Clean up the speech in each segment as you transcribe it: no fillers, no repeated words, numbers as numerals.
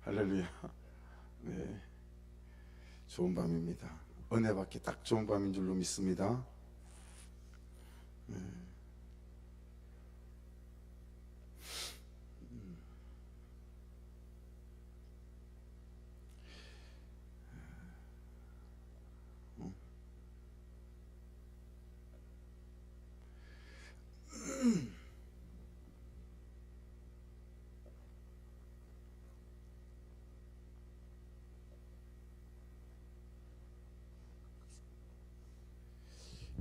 할렐루야. 네, 좋은 밤입니다. 은혜 받기 딱 좋은 밤인 줄로 믿습니다. 네.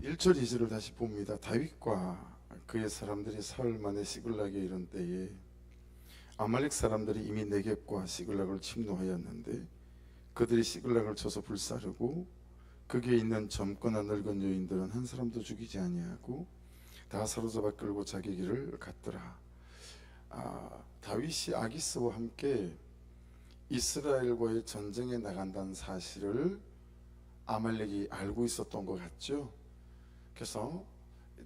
일절 2절을 다시 봅니다. 다윗과 그의 사람들이 사흘 만에 시글락에 이른 때에 아말렉 사람들이 이미 네겝과 시글락을 침노하였는데 그들이 시글락을 쳐서 불사르고 거기에 있는 젊거나 늙은 여인들은 한 사람도 죽이지 아니하고 다 사로잡아 끌고 자기 길을 갔더라. 다윗이 아기스와 함께 이스라엘과의 전쟁에 나간다는 사실을 아말렉이 알고 있었던 것 같죠. 그래서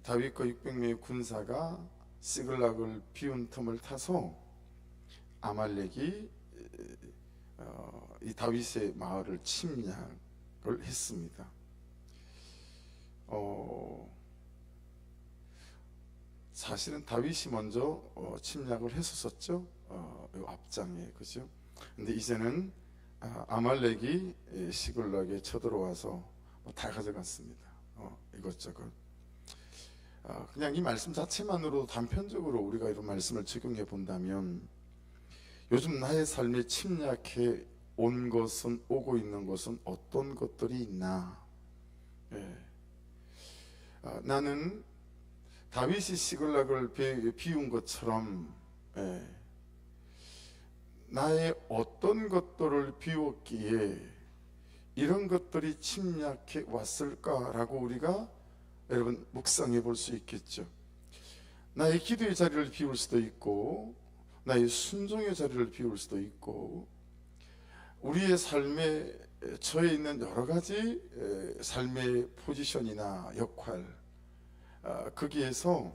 다윗과 600명의 군사가 시글락을 비운 틈을 타서 아말렉이 이 다윗의 마을을 침략을 했습니다. 사실은 다윗이 먼저 침략을 했었죠. 앞장에, 그죠? 근데 이제는 아말렉이 시글락에 쳐들어와서 다 가져갔습니다. 이것저것. 그냥 이 말씀 자체만으로도 단편적으로 우리가 이런 말씀을 적용해 본다면, 요즘 나의 삶에 침략해 온 것은, 오고 있는 것은 어떤 것들이 있나? 나는 다윗이 시글락을 비운 것처럼 나의 어떤 것들을 비웠기에 이런 것들이 침략해 왔을까라고 우리가 여러분 묵상해 볼 수 있겠죠. 나의 기도의 자리를 비울 수도 있고, 나의 순종의 자리를 비울 수도 있고, 우리의 삶에 처해 있는 여러 가지 삶의 포지션이나 역할, 거기에서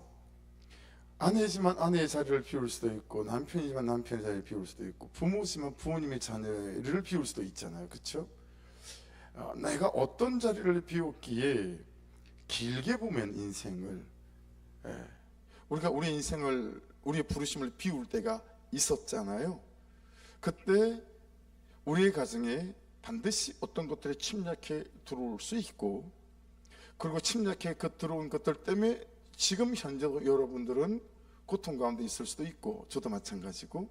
아내지만 아내의 자리를 비울 수도 있고, 남편이지만 남편의 자리를 비울 수도 있고, 부모지만 부모님의 자녀를 비울 수도 있잖아요. 그렇죠? 내가 어떤 자리를 비웠기에, 길게 보면 인생을, 우리가 우리 인생을, 우리의 부르심을 비울 때가 있었잖아요. 그때 우리의 가정에 반드시 어떤 것들이 침략해 들어올 수 있고, 그리고 침략해 들어온 것들 때문에 지금 현재 여러분들은 고통 가운데 있을 수도 있고, 저도 마찬가지고.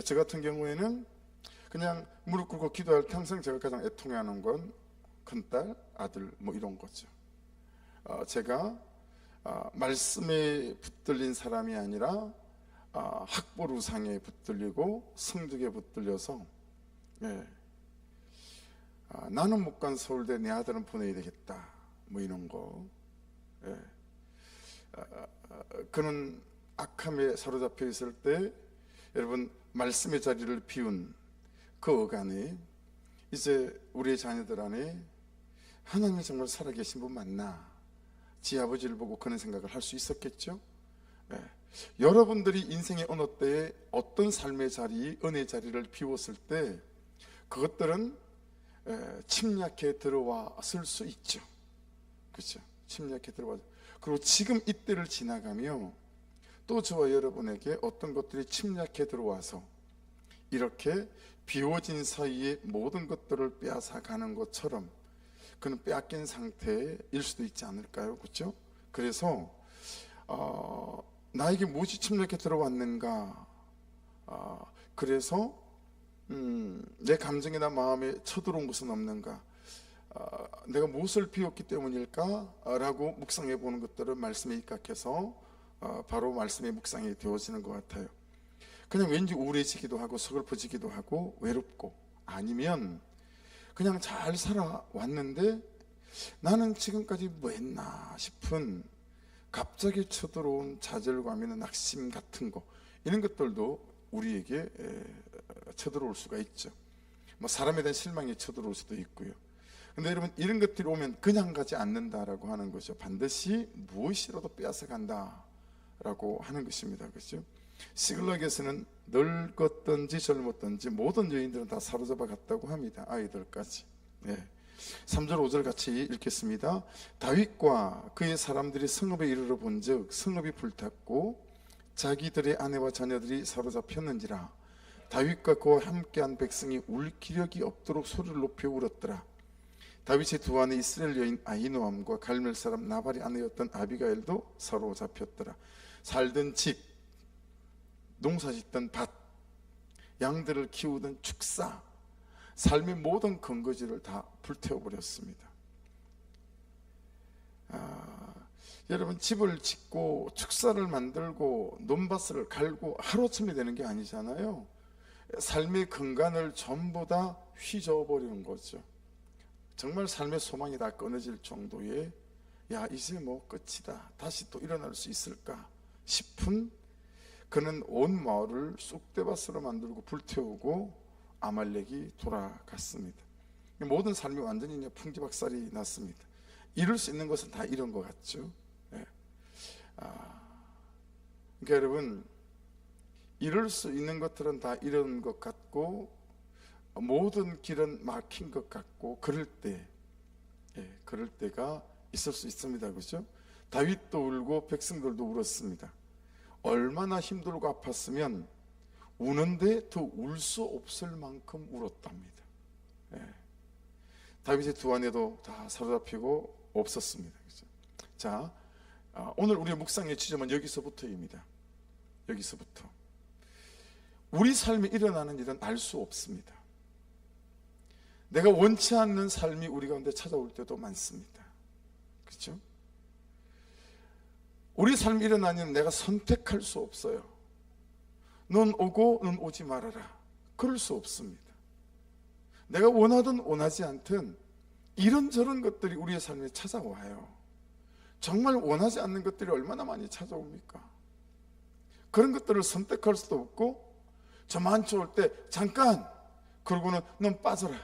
저 같은 경우에는 그냥 무릎 꿇고 기도할 때 항상 제가 가장 애통해하는 건 큰딸, 아들 뭐 이런 거죠. 제가 말씀에 붙들린 사람이 아니라 학벌우상에 붙들리고 성적에 붙들려서, 나는 못 간 서울대 내 아들은 보내야 되겠다 뭐 이런 거. 그는 악함에 사로잡혀 있을 때, 여러분 말씀의 자리를 비운 그 어간에 이제 우리의 자녀들 안에 하나님이 정말 살아계신 분 맞나, 지 아버지를 보고 그런 생각을 할 수 있었겠죠. 여러분들이 인생의 어느 때에 어떤 삶의 자리, 은혜의 자리를 비웠을 때 그것들은 침략해 들어왔을 수 있죠. 그렇죠? 침략해 들어와. 그리고 지금 이때를 지나가며 또 저와 여러분에게 어떤 것들이 침략해 들어와서 이렇게 비워진 사이에 모든 것들을 빼앗아 가는 것처럼 그는 빼앗긴 상태일 수도 있지 않을까요? 그렇죠? 그래서 나에게 무엇이 침략해 들어왔는가? 그래서 내 감정이나 마음에 쳐들어온 것은 없는가? 내가 무엇을 비웠기 때문일까? 라고 묵상해 보는 것들은 말씀에 입각해서 바로 말씀에 묵상이 되어지는 것 같아요. 그냥 왠지 우울해지기도 하고 서글퍼지기도 하고 외롭고, 아니면 그냥 잘 살아왔는데 나는 지금까지 뭐 했나 싶은 갑자기 쳐들어온 좌절감이나 낙심 같은 거, 이런 것들도 우리에게 쳐들어올 수가 있죠. 뭐 사람에 대한 실망이 쳐들어올 수도 있고요. 근데 여러분, 이런 것들이 오면 그냥 가지 않는다라고 하는 거죠. 반드시 무엇이라도 빼앗아 간다라고 하는 것입니다. 그렇죠? 시글락에서는 늙었든지 젊었든지 모든 여인들은 다 사로잡아 갔다고 합니다. 아이들까지. 3절 5절 같이 읽겠습니다. 다윗과 그의 사람들이 성읍에 이르러 본즉 성읍이 불탔고 자기들의 아내와 자녀들이 사로잡혔는지라. 다윗과 그와 함께한 백성이 울 기력이 없도록 소리를 높여 울었더라. 다윗의 두 아내 이스라엘 여인 아히노암과 갈멜 사람 나발의 아내였던 아비가일도 사로잡혔더라. 살던 집, 농사짓던 밭, 양들을 키우던 축사, 삶의 모든 근거지를 다 불태워버렸습니다. 여러분, 집을 짓고 축사를 만들고 논밭을 갈고 하루아침에 되는 게 아니잖아요. 삶의 근간을 전부 다 휘저어버리는 거죠. 정말 삶의 소망이 다 끊어질 정도의, 야 이제 뭐 끝이다, 다시 또 일어날 수 있을까 싶은, 그는 온 마을을 쑥대밭으로 만들고 불태우고 아말렉이 돌아갔습니다. 모든 삶이 완전히 풍지박살이 났습니다. 이룰 수 있는 것은 다 이런 것 같죠. 그러니까 여러분, 이룰 수 있는 것들은 다 이런 것 같고 모든 길은 막힌 것 같고 그럴 때가 있을 수 있습니다. 그렇죠? 다윗도 울고 백성들도 울었습니다. 얼마나 힘들고 아팠으면 우는데 더 울 수 없을 만큼 울었답니다. 다윗의 두 아내도 다 사로잡히고 없었습니다. 그렇죠? 자, 오늘 우리의 묵상의 지점은 여기서부터입니다. 여기서부터 우리 삶에 일어나는 일은 알 수 없습니다. 내가 원치 않는 삶이 우리 가운데 찾아올 때도 많습니다. 그렇죠? 우리 삶에 일어나는 일은 내가 선택할 수 없어요. 넌 오고 넌 오지 말아라, 그럴 수 없습니다. 내가 원하든 원하지 않든 이런저런 것들이 우리의 삶에 찾아와요. 정말 원하지 않는 것들이 얼마나 많이 찾아옵니까? 그런 것들을 선택할 수도 없고, 저만치 올 때 잠깐, 그러고는 넌 빠져라,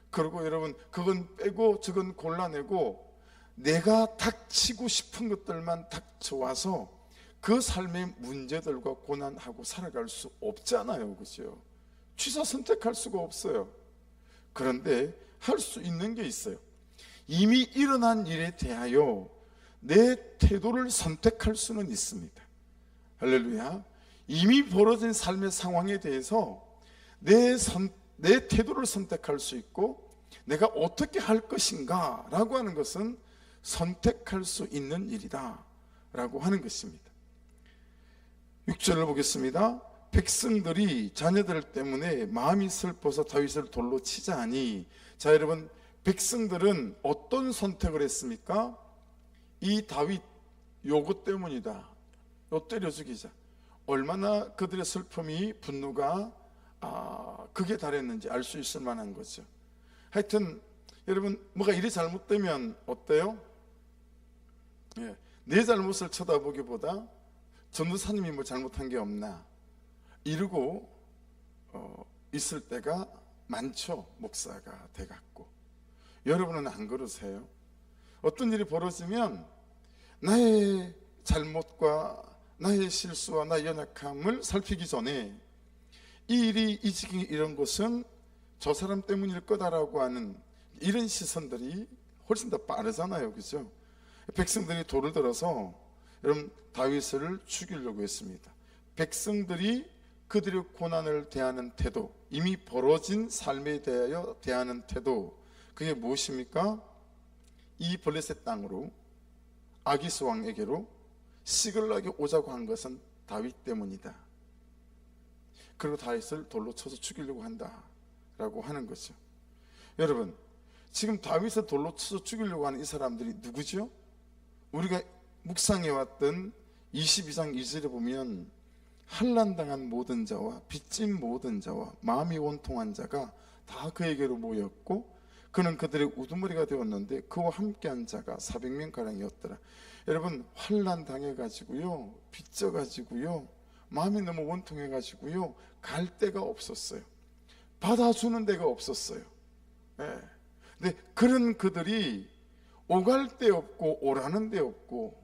그리고 여러분 그건 빼고 저건 골라내고 내가 닥치고 싶은 것들만 닥쳐와서 그 삶의 문제들과 고난하고 살아갈 수 없잖아요. 그죠? 취사 선택할 수가 없어요. 그런데 할 수 있는 게 있어요. 이미 일어난 일에 대하여 내 태도를 선택할 수는 있습니다. 할렐루야. 이미 벌어진 삶의 상황에 대해서 내 태도를 선택할 수 있고, 내가 어떻게 할 것인가 라고 하는 것은 선택할 수 있는 일이다 라고 하는 것입니다. 6절을 보겠습니다. 백성들이 자녀들 때문에 마음이 슬퍼서 다윗을 돌로 치자 하니. 자, 여러분, 백성들은 어떤 선택을 했습니까? 이 다윗 요것 때문이다, 요 때려 죽이자. 얼마나 그들의 슬픔이, 분노가 극에 달했는지 알 수 있을 만한 거죠. 하여튼 여러분, 뭐가 일이 잘못되면 어때요? 내 잘못을 쳐다보기보다 전도사님이 뭐 잘못한 게 없나 이러고 있을 때가 많죠. 목사가 돼갖고. 여러분은 안 그러세요? 어떤 일이 벌어지면 나의 잘못과 나의 실수와 나의 연약함을 살피기 전에 이 일이 이 지경에 이런 것은 저 사람 때문일 거다라고 하는 이런 시선들이 훨씬 더 빠르잖아요. 그죠? 백성들이 돌을 들어서 여러분 다윗을 죽이려고 했습니다. 백성들이 그들의 고난을 대하는 태도, 이미 벌어진 삶에 대하여 대하는 태도, 그게 무엇입니까? 이 블레셋 땅으로, 아기스 왕에게로 시글락에 오자고 한 것은 다윗 때문이다. 그리고 다윗을 돌로 쳐서 죽이려고 한다라고 하는 거죠. 여러분, 지금 다윗을 돌로 쳐서 죽이려고 하는 이 사람들이 누구죠? 우리가 묵상해왔던 22장 2절에 보면 환난당한 모든 자와 빚진 모든 자와 마음이 원통한 자가 다 그에게로 모였고 그는 그들의 우두머리가 되었는데 그와 함께한 자가 400명가량이었더라. 여러분, 환난 당해가지고요, 빚져가지고요, 마음이 너무 원통해가지고요, 갈 데가 없었어요. 받아주는 데가 없었어요. 근데 그런 그들이 오갈 데 없고 오라는 데 없고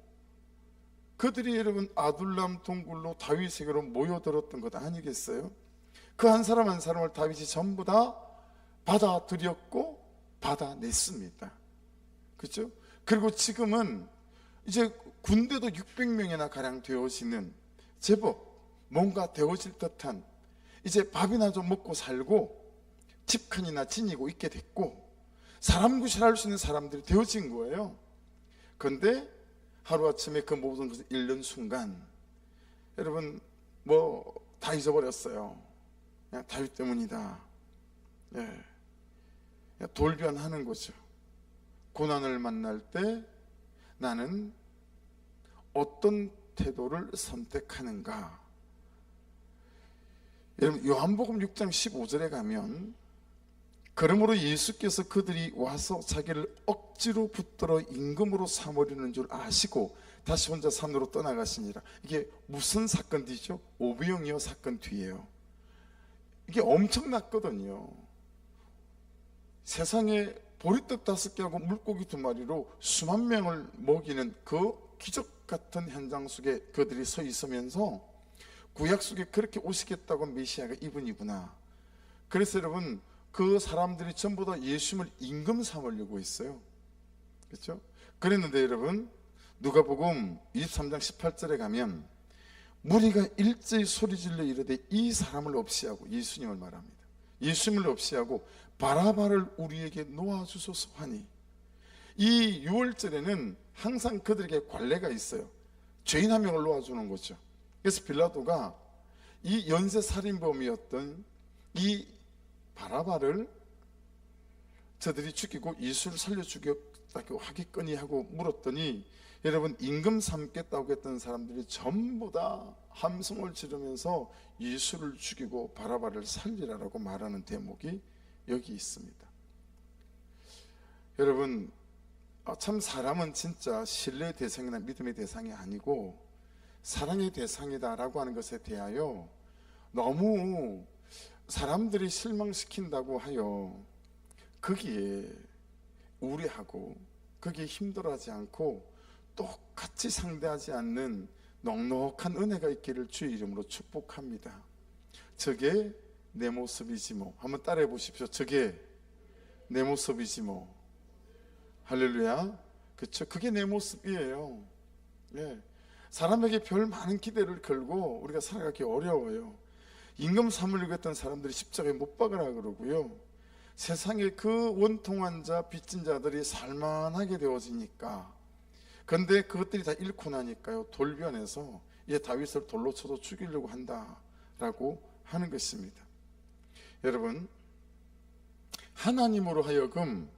그들이 여러분 아둘람 동굴로 다윗에게로 모여들었던 것 아니겠어요? 그 한 사람 한 사람을 다윗이 전부 다 받아들였고 받아냈습니다. 그렇죠? 그리고 지금은 이제 군대도 600명이나 가량 되어지는 제법 뭔가 되어질 듯한, 이제 밥이나 좀 먹고 살고 집칸이나 지니고 있게 됐고 사람 구실할 수 있는 사람들이 되어진 거예요. 그런데 하루아침에 그 모든 것을 잃는 순간 여러분 뭐 다 잊어버렸어요. 그냥 다윗 때문이다. 예. 그냥 돌변하는 거죠. 고난을 만날 때 나는 어떤 태도를 선택하는가. 여러분 요한복음 6장 15절에 가면 그러므로 예수께서 그들이 와서 자기를 억지로 붙들어 임금으로 삼으려는 줄 아시고 다시 혼자 산으로 떠나가시니라. 이게 무슨 사건 뒤죠? 오병이어 사건 뒤에요. 이게 엄청났거든요. 세상에 보리떡 5개하고 물고기 2마리로 수만 명을 먹이는 그 기적 같은 현장 속에 그들이 서 있으면서 구약 속에 그렇게 오시겠다고 메시아가 이분이구나. 그래서 여러분 그 사람들이 전부 다 예수님을 임금 삼으려고 했어요. 그렇죠? 그랬는데 여러분 누가복음 23장 18절에 가면 무리가 일제히 소리질러 이르되 이 사람을 없이하고, 예수님을 말합니다. 예수님을 없이하고 바라바를 우리에게 놓아주소서 하니, 이 6월절에는 항상 그들에게 관례가 있어요. 죄인 한 명을 놓아주는 거죠. 그래서 빌라도가 이 연쇄살인범이었던 이 바라바를 저들이 죽이고 예수를 살려 죽였다고 하겠거니 하고 물었더니 여러분 임금 삼겠다고 했던 사람들이 전부 다 함성을 지르면서 예수를 죽이고 바라바를 살리라라고 말하는 대목이 여기 있습니다. 여러분 참 사람은 진짜 신뢰의 대상이나 믿음의 대상이 아니고 사랑의 대상이다라고 하는 것에 대하여 너무 사람들이 실망시킨다고 하여 거기에 우려하고 거기에 힘들어하지 않고 똑같이 상대하지 않는 넉넉한 은혜가 있기를 주의 이름으로 축복합니다. 저게 내 모습이지 뭐. 한번 따라해 보십시오. 저게 내 모습이지 뭐. 할렐루야. 그렇죠? 그게 내 모습이에요. 예. 사람에게 별 많은 기대를 걸고 우리가 살아가기 어려워요. 임금 삼으려고 했던 사람들이 십자가에 못 박으라 그러고요. 세상에 그 원통한 자, 빚진 자들이 살만하게 되어지니까, 그런데 그것들이 다 잃고 나니까요, 돌변해서 이제 다윗을 돌로 쳐서 죽이려고 한다라고 하는 것입니다. 여러분, 하나님으로 하여금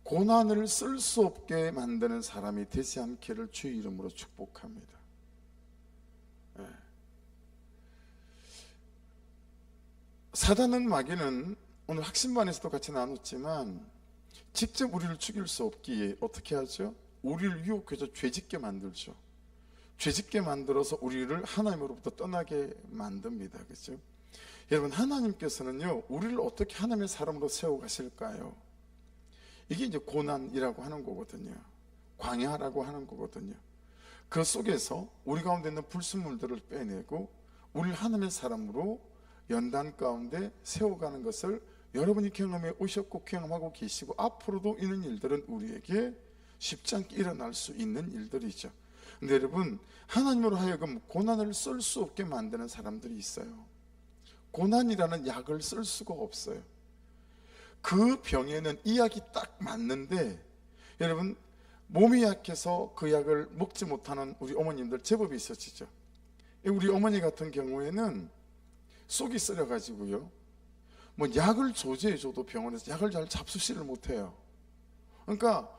고난을 쓸 수 없게 만드는 사람이 되지 않기를 주의 이름으로 축복합니다. 네. 사단은, 마귀는 오늘 학신반에서도 같이 나눴지만 직접 우리를 죽일 수 없기에 어떻게 하죠? 우리를 유혹해서 죄짓게 만들죠. 죄짓게 만들어서 우리를 하나님으로부터 떠나게 만듭니다. 그렇죠? 여러분, 하나님께서는요, 우리를 어떻게 하나님의 사람으로 세워 가실까요? 이게 이제 고난이라고 하는 거거든요. 광야라고 하는 거거든요. 그 속에서 우리 가운데 있는 불순물들을 빼내고 우리를 하나님의 사람으로 연단 가운데 세워가는 것을 여러분이 경험해 오셨고 경험하고 계시고 앞으로도 이런 일들은 우리에게 쉽지 않게 일어날 수 있는 일들이죠. 근데 여러분, 하나님으로 하여금 고난을 쓸 수 없게 만드는 사람들이 있어요. 고난이라는 약을 쓸 수가 없어요. 그 병에는 이 약이 딱 맞는데, 여러분, 몸이 약해서 그 약을 먹지 못하는 우리 어머님들 제법 있으시죠. 우리 어머니 같은 경우에는 속이 쓰려가지고요, 뭐 약을 조제해줘도 병원에서 약을 잘 잡수시를 못해요. 그러니까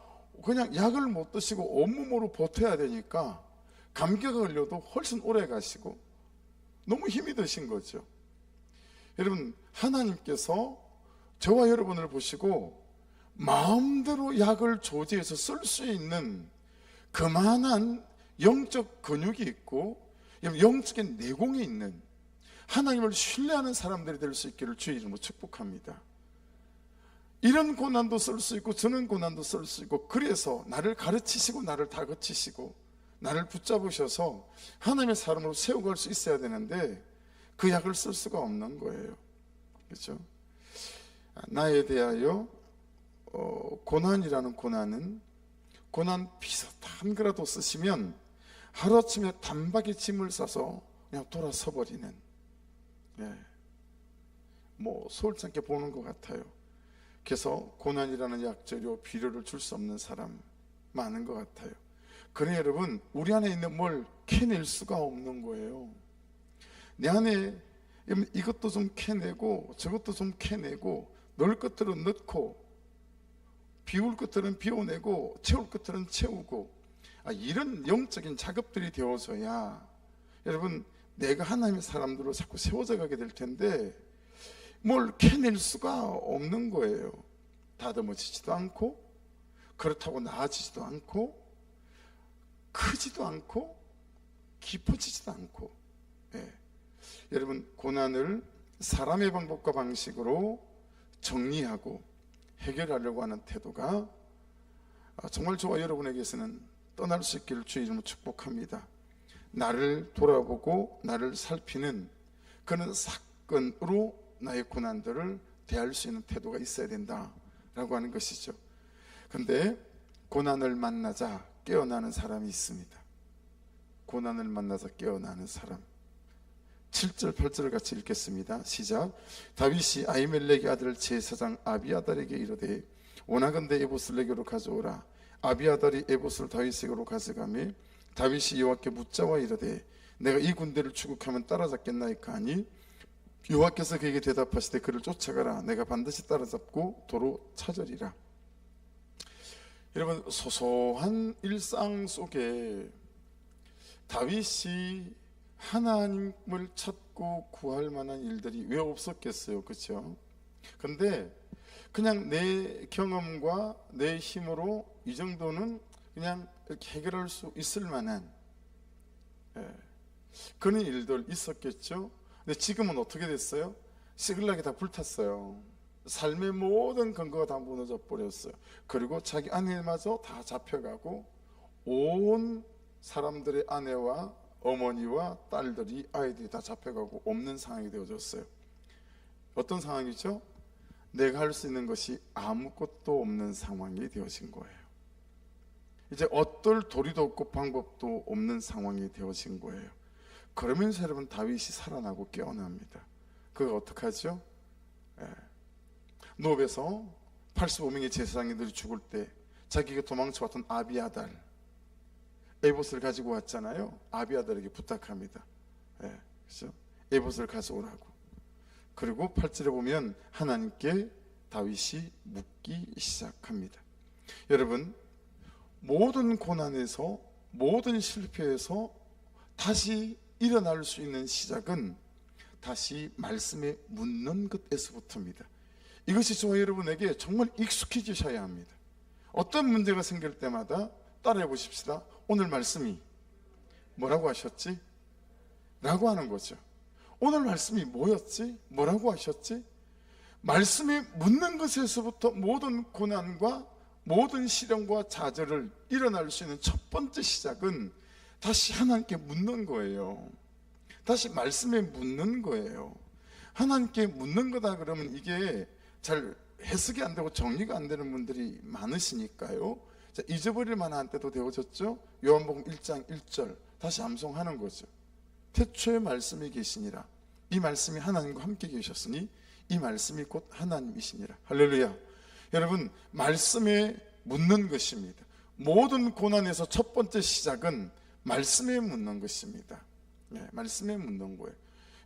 그냥 약을 못 드시고 온몸으로 버텨야 되니까 감기가 걸려도 훨씬 오래 가시고 너무 힘이 드신 거죠. 여러분, 하나님께서 저와 여러분을 보시고 마음대로 약을 조제해서 쓸 수 있는 그만한 영적 근육이 있고 영적인 내공이 있는 하나님을 신뢰하는 사람들이 될 수 있기를 주의 이름으로 축복합니다. 이런 고난도 쓸 수 있고 저런 고난도 쓸 수 있고, 그래서 나를 가르치시고 나를 다그치시고 나를 붙잡으셔서 하나님의 사람으로 세워갈 수 있어야 되는데 그 약을 쓸 수가 없는 거예요. 그렇죠? 나에 대하여 고난이라는 고난은, 고난 비슷한 거라도 쓰시면 하루아침에 단박에 짐을 싸서 그냥 돌아서 버리는, 뭐 소울치 않게 보는 것 같아요. 그래서 고난이라는 약재료 비료를 줄 수 없는 사람 많은 것 같아요. 그래 여러분, 우리 안에 있는 뭘 캐낼 수가 없는 거예요. 내 안에 이것도 좀 캐내고 저것도 좀 캐내고, 넣을 것들은 넣고 비울 것들은 비워내고 채울 것들은 채우고, 이런 영적인 작업들이 되어져야 여러분 내가 하나님의 사람들로 자꾸 세워져 가게 될 텐데 뭘 캐낼 수가 없는 거예요. 다듬어지지도 않고, 그렇다고 나아지지도 않고, 크지도 않고, 깊어지지도 않고. 여러분, 고난을 사람의 방법과 방식으로 정리하고 해결하려고 하는 태도가 정말 저와 여러분에게서는 떠날 수 있기를 주의 이름으로 축복합니다. 나를 돌아보고 나를 살피는 그런 사건으로 나의 고난들을 대할 수 있는 태도가 있어야 된다라고 하는 것이죠. 그런데 고난을 만나자 깨어나는 사람이 있습니다. 고난을 만나자 깨어나는 사람. 7절 8절을 같이 읽겠습니다. 시작. 다윗이 아히멜렉의 아들 제사장 아비아달에게 이르되 원하건대 에봇을 내게로 가져오라. 아비아달이 에봇을 다윗에게로 가져가며 다윗이 여호와께 묻자와 이르되 내가 이 군대를 추국하면 따라잡겠나이까 하니 여호와께서 그에게 대답하시되 그를 쫓아가라. 내가 반드시 따라잡고 도로 찾으리라. 여러분, 소소한 일상 속에 다윗이 하나님을 찾고 구할 만한 일들이 왜 없었겠어요? 그렇죠? 근데 그냥 내 경험과 내 힘으로 이 정도는 그냥 이렇게 해결할 수 있을 만한 그런 일들 있었겠죠. 근데 지금은 어떻게 됐어요? 시글락이 다 불탔어요. 삶의 모든 근거가 다 무너져 버렸어요. 그리고 자기 아내마저 다 잡혀가고 온 사람들의 아내와 어머니와 딸들이, 아이들이 다 잡혀가고 없는 상황이 되어졌어요. 어떤 상황이죠? 내가 할 수 있는 것이 아무것도 없는 상황이 되어진 거예요. 이제 어떨 도리도 없고 방법도 없는 상황이 되어진 거예요. 그러면서 여러분 다윗이 살아나고 깨어납니다. 그거 어떡하죠? 노업에서 85명의 제사장들이 죽을 때 자기가 도망쳐왔던 아비아달, 에봇을 가지고 왔잖아요. 아비아달에게 부탁합니다. 그렇죠? 에봇을 가져오라고. 그리고 8절에 보면 하나님께 다윗이 묻기 시작합니다. 여러분, 모든 고난에서, 모든 실패에서 다시 일어날 수 있는 시작은 다시 말씀에 묻는 것에서부터입니다. 이것이 저와 여러분에게 정말 익숙해지셔야 합니다. 어떤 문제가 생길 때마다 따라해 보십시다. 오늘 말씀이 뭐라고 하셨지? 라고 하는 거죠. 오늘 말씀이 뭐였지? 뭐라고 하셨지? 말씀에 묻는 것에서부터 모든 고난과 모든 시련과 좌절을 일어날 수 있는 첫 번째 시작은 다시 하나님께 묻는 거예요. 다시 말씀에 묻는 거예요. 하나님께 묻는 거다 그러면 이게 잘 해석이 안 되고 정리가 안 되는 분들이 많으시니까요. 자, 잊어버릴 만한 때도 되어졌죠. 요한복음 1장 1절 다시 암송하는 거죠. 태초에 말씀이 계시니라. 이 말씀이 하나님과 함께 계셨으니 이 말씀이 곧 하나님이시니라. 할렐루야. 여러분, 말씀에 묻는 것입니다. 모든 고난에서 첫 번째 시작은 말씀에 묻는 것입니다. 말씀에 묻는 거예요.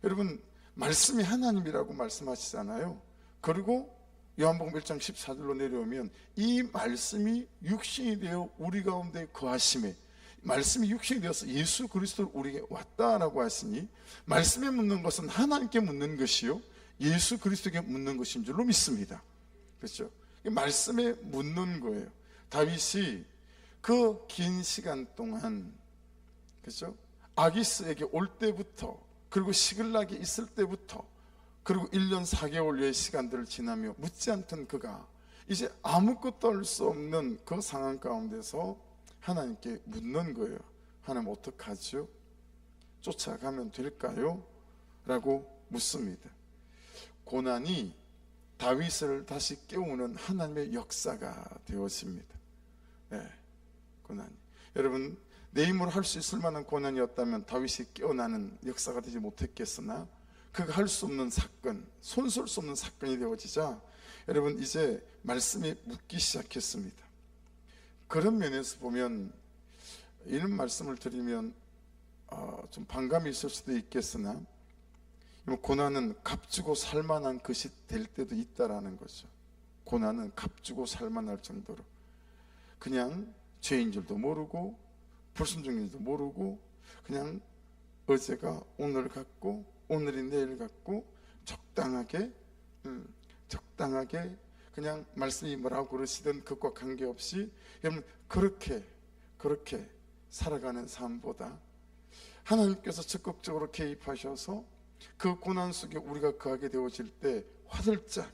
여러분, 말씀이 하나님이라고 말씀하시잖아요. 그리고 요한복음 1장 14절로 내려오면 이 말씀이 육신이 되어 우리 가운데 거하심에, 말씀이 육신이 되어서 예수 그리스도를 우리에게 왔다라고 하시니 말씀에 묻는 것은 하나님께 묻는 것이요 예수 그리스도에게 묻는 것인 줄로 믿습니다. 그렇죠? 말씀에 묻는 거예요. 다윗이 그 긴 시간 동안, 그렇죠? 아기스에게 올 때부터, 그리고 시글락이 있을 때부터, 그리고 1년 4개월의 시간들을 지나며 묻지 않던 그가 이제 아무것도 할 수 없는 그 상황 가운데서 하나님께 묻는 거예요. 하나님 어떡하죠? 쫓아가면 될까요? 라고 묻습니다. 고난이 다윗을 다시 깨우는 하나님의 역사가 되었습니다. 고난이, 여러분, 내 힘으로 할 수 있을 만한 고난이었다면 다윗이 깨어나는 역사가 되지 못했겠으나, 그가 할 수 없는 사건, 손쓸 수 없는 사건이 되어지자 여러분 이제 말씀이 묻기 시작했습니다. 그런 면에서 보면 이런 말씀을 드리면 좀 반감이 있을 수도 있겠으나, 고난은 값주고 살만한 것이 될 때도 있다라는 거죠. 고난은 값주고 살만할 정도로 그냥 죄인 줄도 모르고 불순종인 줄도 모르고 그냥 어제가 오늘 같고 오늘이 내일 같고 적당하게 그냥 말씀이 뭐라고 그러시든 그것과 관계없이 여러분 그렇게 살아가는 삶보다 하나님께서 적극적으로 개입하셔서 그 고난 속에 우리가 거하게 되어질 때 화들짝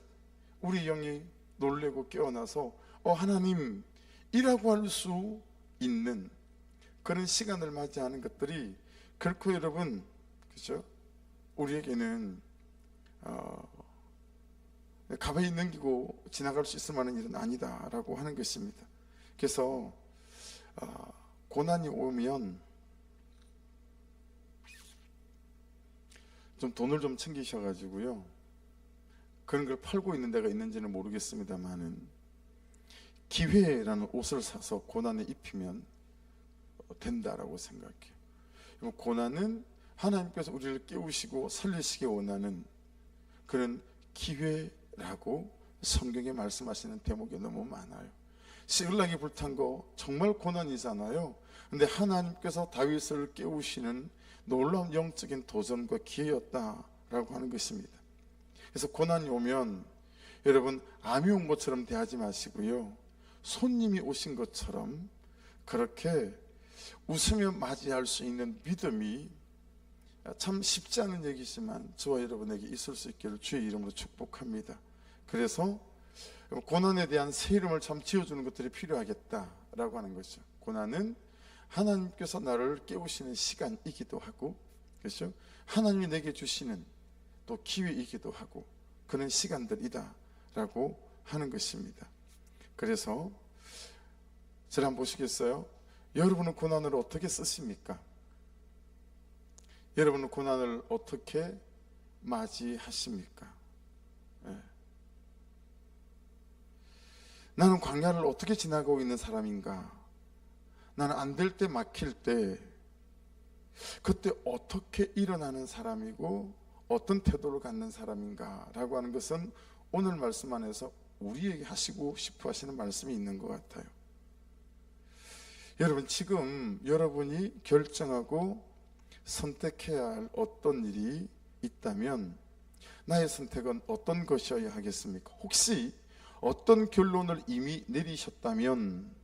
우리 영이 놀래고 깨어나서 하나님이라고 할 수 있는 그런 시간을 맞이하는 것들이 결코 여러분, 그죠? 우리에게는 가만히 넘기고 지나갈 수 있을 만한 일은 아니다라고 하는 것입니다. 그래서 고난이 오면 좀 돈을 좀 챙기셔가지고요, 그런 걸 팔고 있는 데가 있는지는 모르겠습니다만은 기회라는 옷을 사서 고난에 입히면 된다라고 생각해요. 고난은 하나님께서 우리를 깨우시고 살리시기 원하는 그런 기회라고 성경에 말씀하시는 대목이 너무 많아요. 시글락이 불탄 거 정말 고난이잖아요. 근데 하나님께서 다윗을 깨우시는 놀라운 영적인 도전과 기회였다라고 하는 것입니다. 그래서 고난이 오면 여러분 암이 온 것처럼 대하지 마시고요, 손님이 오신 것처럼 그렇게 웃으며 맞이할 수 있는 믿음이 참 쉽지 않은 얘기지만 저와 여러분에게 있을 수 있기를 주의 이름으로 축복합니다. 그래서 고난에 대한 새 이름을 참 지어주는 것들이 필요하겠다라고 하는 거죠. 고난은 하나님께서 나를 깨우시는 시간이기도 하고, 그렇죠? 하나님이 내게 주시는 또 기회이기도 하고 그런 시간들이다라고 하는 것입니다. 그래서 저를 한번 보시겠어요? 여러분은 고난을 어떻게 쓰십니까? 여러분은 고난을 어떻게 맞이하십니까? 나는 광야를 어떻게 지나가고 있는 사람인가? 나는 안 될 때 막힐 때 그때 어떻게 일어나는 사람이고 어떤 태도를 갖는 사람인가 라고 하는 것은 오늘 말씀 안에서 우리에게 하시고 싶어 하시는 말씀이 있는 것 같아요. 여러분, 지금 여러분이 결정하고 선택해야 할 어떤 일이 있다면 나의 선택은 어떤 것이어야 하겠습니까? 혹시 어떤 결론을 이미 내리셨다면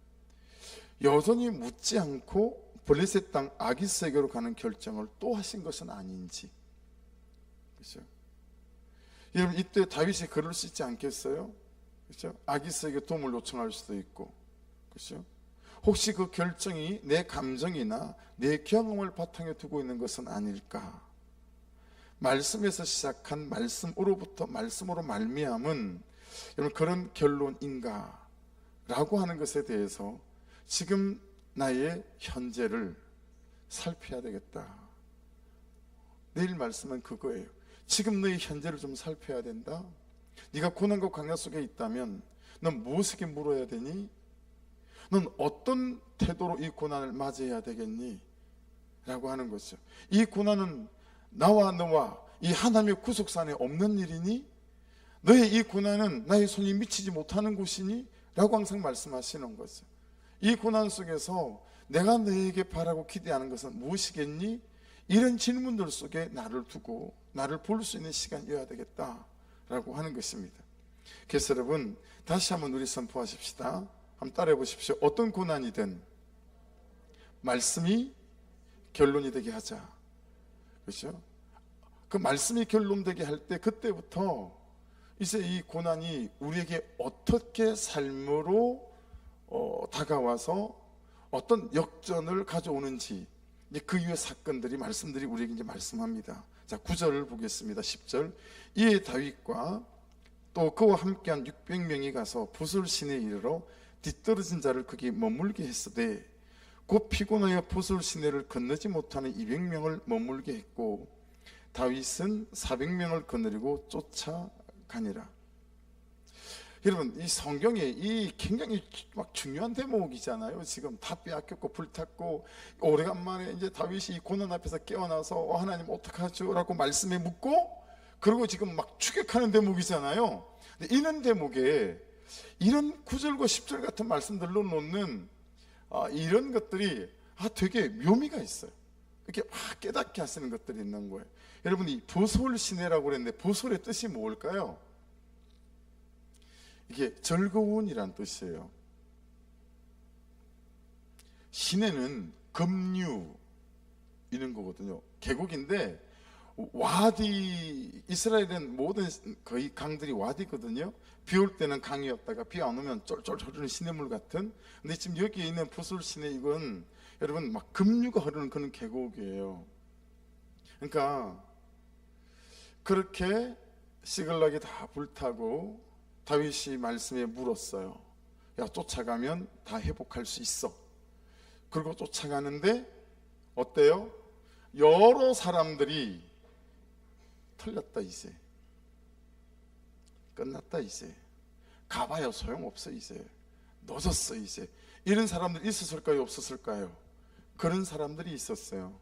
여전히 묻지 않고 블레셋 땅 아기스에게로 가는 결정을 또 하신 것은 아닌지, 그렇죠? 여러분, 이때 다윗이 그럴 수 있지 않겠어요? 그렇죠? 아기스에게 도움을 요청할 수도 있고, 그렇죠? 혹시 그 결정이 내 감정이나 내 경험을 바탕에 두고 있는 것은 아닐까? 말씀에서 시작한 말씀으로부터 말씀으로 말미암은 여러분 그런 결론인가? 라고 하는 것에 대해서 지금 나의 현재를 살펴야 되겠다. 내일 말씀은 그거예요. 지금 너의 현재를 좀 살펴야 된다. 네가 고난과 광야 속에 있다면 넌 무엇에게 물어야 되니? 넌 어떤 태도로 이 고난을 맞이해야 되겠니? 라고 하는 거죠. 이 고난은 나와 너와 이 하나님의 구속사 안에 없는 일이니? 너의 이 고난은 나의 손이 미치지 못하는 곳이니? 라고 항상 말씀하시는 거죠. 이 고난 속에서 내가 너에게 바라고 기대하는 것은 무엇이겠니? 이런 질문들 속에 나를 두고 나를 볼 수 있는 시간이어야 되겠다라고 하는 것입니다. 그래서 여러분 다시 한번 우리 선포하십시다. 한번 따라해 보십시오. 어떤 고난이든 말씀이 결론이 되게 하자. 그렇죠? 그 말씀이 결론되게 할 때 그때부터 이제 이 고난이 우리에게 어떻게 삶으로 다가와서 어떤 역전을 가져오는지 이제 그 이후의 사건들이 말씀들이 우리에게 이제 말씀합니다. 자, 9절을 보겠습니다. 10절. 이에 다윗과 또 그와 함께한 600명이 가서 보솔 시내에 이르러 뒤떨어진 자를 거기 머물게 했으되 곧 피곤하여 보솔 시내를 건너지 못하는 200명을 머물게 했고 다윗은 400명을 거느리고 쫓아가니라. 여러분, 이 성경에 이 굉장히 막 중요한 대목이잖아요. 지금 다 빼앗겼고 불탔고 오래간만에 이제 다윗이 이 고난 앞에서 깨어나서 하나님 어떡하죠? 라고 말씀에 묻고 그리고 지금 막 추격하는 대목이잖아요. 근데 이런 대목에 이런 9절과 10절 같은 말씀들로 놓는 이런 것들이 되게 묘미가 있어요. 이렇게 막 깨닫게 하시는 것들이 있는 거예요. 여러분, 이 보솔 시내라고 그랬는데 보솔의 뜻이 뭘까요? 이게 즐거운이란 뜻이에요. 시내는 급류 이런 거거든요. 계곡인데 와디, 이스라엘은 모든 거의 강들이 와디거든요. 비 올 때는 강이었다가 비 안 오면 쫄쫄 흐르는 시냇물 같은. 근데 지금 여기에 있는 보솔 시내, 이건 여러분 막 급류가 흐르는 그런 계곡이에요. 그러니까 그렇게 시글락이 다 불타고 다윗이 말씀에 물었어요. 야, 쫓아가면 다 회복할 수 있어. 그리고 쫓아가는데 어때요? 여러 사람들이 털렸다, 이제 끝났다, 이제 가봐야 소용없어, 이제 늦었어, 이제 이런 사람들이 있었을까요, 없었을까요? 그런 사람들이 있었어요.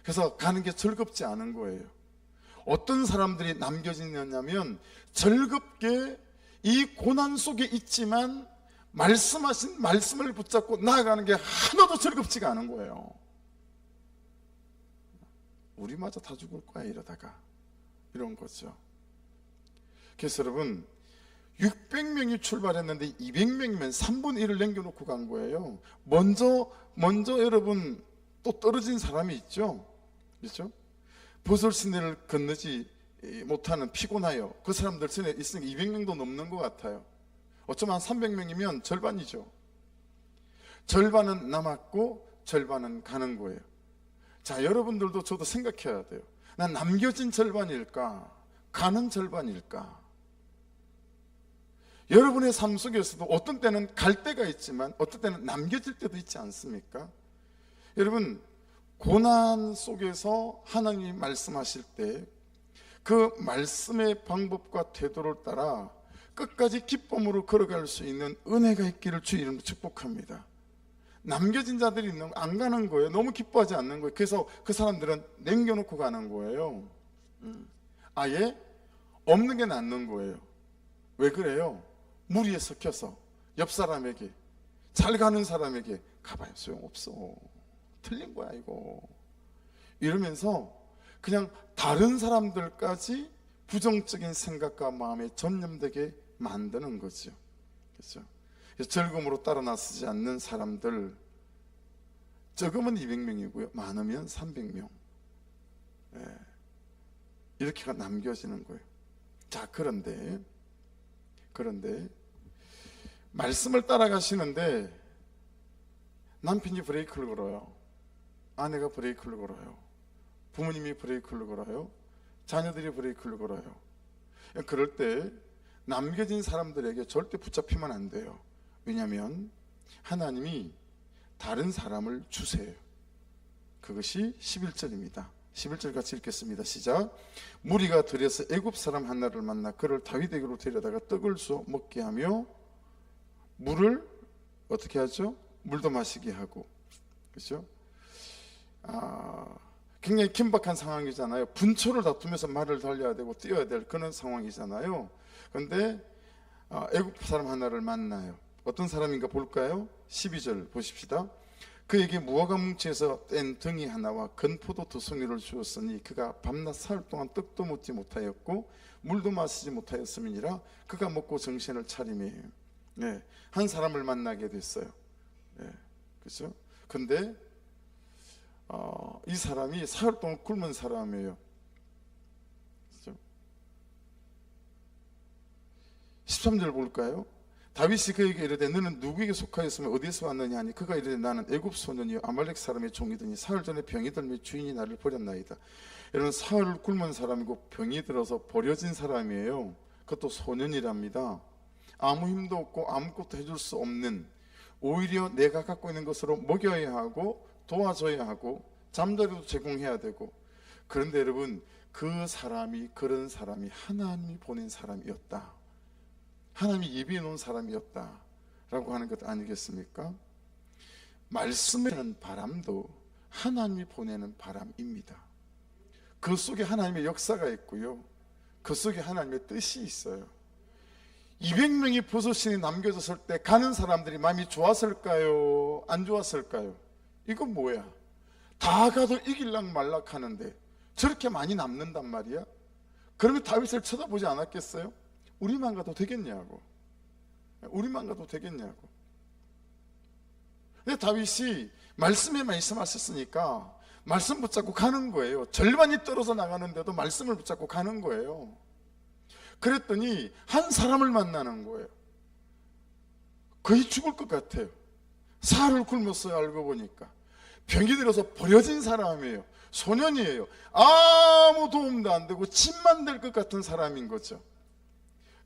그래서 가는 게 즐겁지 않은 거예요. 어떤 사람들이 남겨지냐면 즐겁게 이 고난 속에 있지만 말씀하신 말씀을 붙잡고 나아가는 게 하나도 즐겁지가 않은 거예요. 우리마저 다 죽을 거야 이러다가, 이런 거죠. 그래서 여러분 600명이 출발했는데 200명이면 3분의 1을 남겨놓고 간 거예요. 먼저 여러분 또 떨어진 사람이 있죠. 그렇죠? 보솔 시내를 건너지 못하는, 피곤하여 그 사람들 전에 있으니까 200명도 넘는 것 같아요. 어쩌면 한 300명이면 절반이죠. 절반은 남았고 절반은 가는 거예요. 자, 여러분들도 저도 생각해야 돼요. 난 남겨진 절반일까, 가는 절반일까? 여러분의 삶 속에서도 어떤 때는 갈 때가 있지만 어떤 때는 남겨질 때도 있지 않습니까? 여러분, 고난 속에서 하나님이 말씀하실 때 그 말씀의 방법과 태도를 따라 끝까지 기쁨으로 걸어갈 수 있는 은혜가 있기를 주 이름으로 축복합니다. 남겨진 자들이 있는, 안 가는 거예요. 너무 기뻐하지 않는 거예요. 그래서 그 사람들은 남겨놓고 가는 거예요. 아예 없는 게 낫는 거예요. 왜 그래요? 무리에 섞여서 옆 사람에게, 잘 가는 사람에게 가봐야 소용없어, 틀린 거야 이거, 이러면서 그냥 다른 사람들까지 부정적인 생각과 마음에 전념되게 만드는 거죠. 그렇죠? 즐거움으로 따라 나서지 않는 사람들, 적으면 200명이고요 많으면 300명, 이렇게가 남겨지는 거예요. 자, 그런데 말씀을 따라가시는데 남편이 브레이크를 걸어요. 아내가 브레이크를 걸어요. 부모님이 브레이크를 걸어요. 자녀들이 브레이크를 걸어요. 그럴 때 남겨진 사람들에게 절대 붙잡히면 안 돼요. 왜냐하면 하나님이 다른 사람을 주세요. 그것이 11절입니다. 11절 같이 읽겠습니다. 시작. 무리가 들여서 애굽 사람 하나를 만나 그를 다윗에게로 데려다가 떡을 주어 먹게 하며 물을 어떻게 하죠? 물도 마시게 하고. 그렇죠? 굉장히 긴박한 상황이잖아요. 분초를 다투면서 말을 달려야 되고 뛰어야 될 그런 상황이잖아요. 그런데 애굽 사람 하나를 만나요. 어떤 사람인가 볼까요? 12절 보십시다. 그에게 무화과 뭉치에서 뗀 등이 하나와 건포도 2송이를 주었으니 그가 밤낮 사흘 동안 떡도 먹지 못하였고 물도 마시지 못하였음이니라. 그가 먹고 정신을 차리매 한 사람을 만나게 됐어요. 그렇죠? 근데 이 사람이 사흘 동안 굶은 사람이에요. 그렇죠? 13절 볼까요? 다윗이 그에게 이르되 너는 누구에게 속하였으며 어디서 왔느냐 하니 그가 이르되 나는 애굽 소년이요 아말렉 사람의 종이더니 사흘 전에 병이 들며 주인이 나를 버렸나이다. 이런 사흘 굶은 사람이고 병이 들어서 버려진 사람이에요. 그것도 소년이랍니다. 아무 힘도 없고 아무것도 해줄 수 없는, 오히려 내가 갖고 있는 것으로 먹여야 하고 도와줘야 하고 잠자리도 제공해야 되고. 그런데 여러분, 그 사람이, 그런 사람이 하나님이 보낸 사람이었다, 하나님이 예비해 놓은 사람이었다 라고 하는 것 아니겠습니까? 말씀에는 바람도 하나님이 보내는 바람입니다. 그 속에 하나님의 역사가 있고요, 그 속에 하나님의 뜻이 있어요. 200명이 버섯신이 남겨졌을 때 가는 사람들이 마음이 좋았을까요? 안 좋았을까요? 이건 뭐야? 다 가도 이길락 말락 하는데 저렇게 많이 남는단 말이야? 그러면 다윗을 쳐다보지 않았겠어요? 우리만 가도 되겠냐고. 우리만 가도 되겠냐고. 근데 다윗이 말씀에 말씀하셨으니까 말씀 붙잡고 가는 거예요. 절반이 떨어져 나가는데도 말씀을 붙잡고 가는 거예요. 그랬더니 한 사람을 만나는 거예요. 거의 죽을 것 같아요. 사흘을 굶었어요. 알고 보니까 병이 들어서 버려진 사람이에요. 소년이에요. 아무 도움도 안 되고 침만 될 것 같은 사람인 거죠.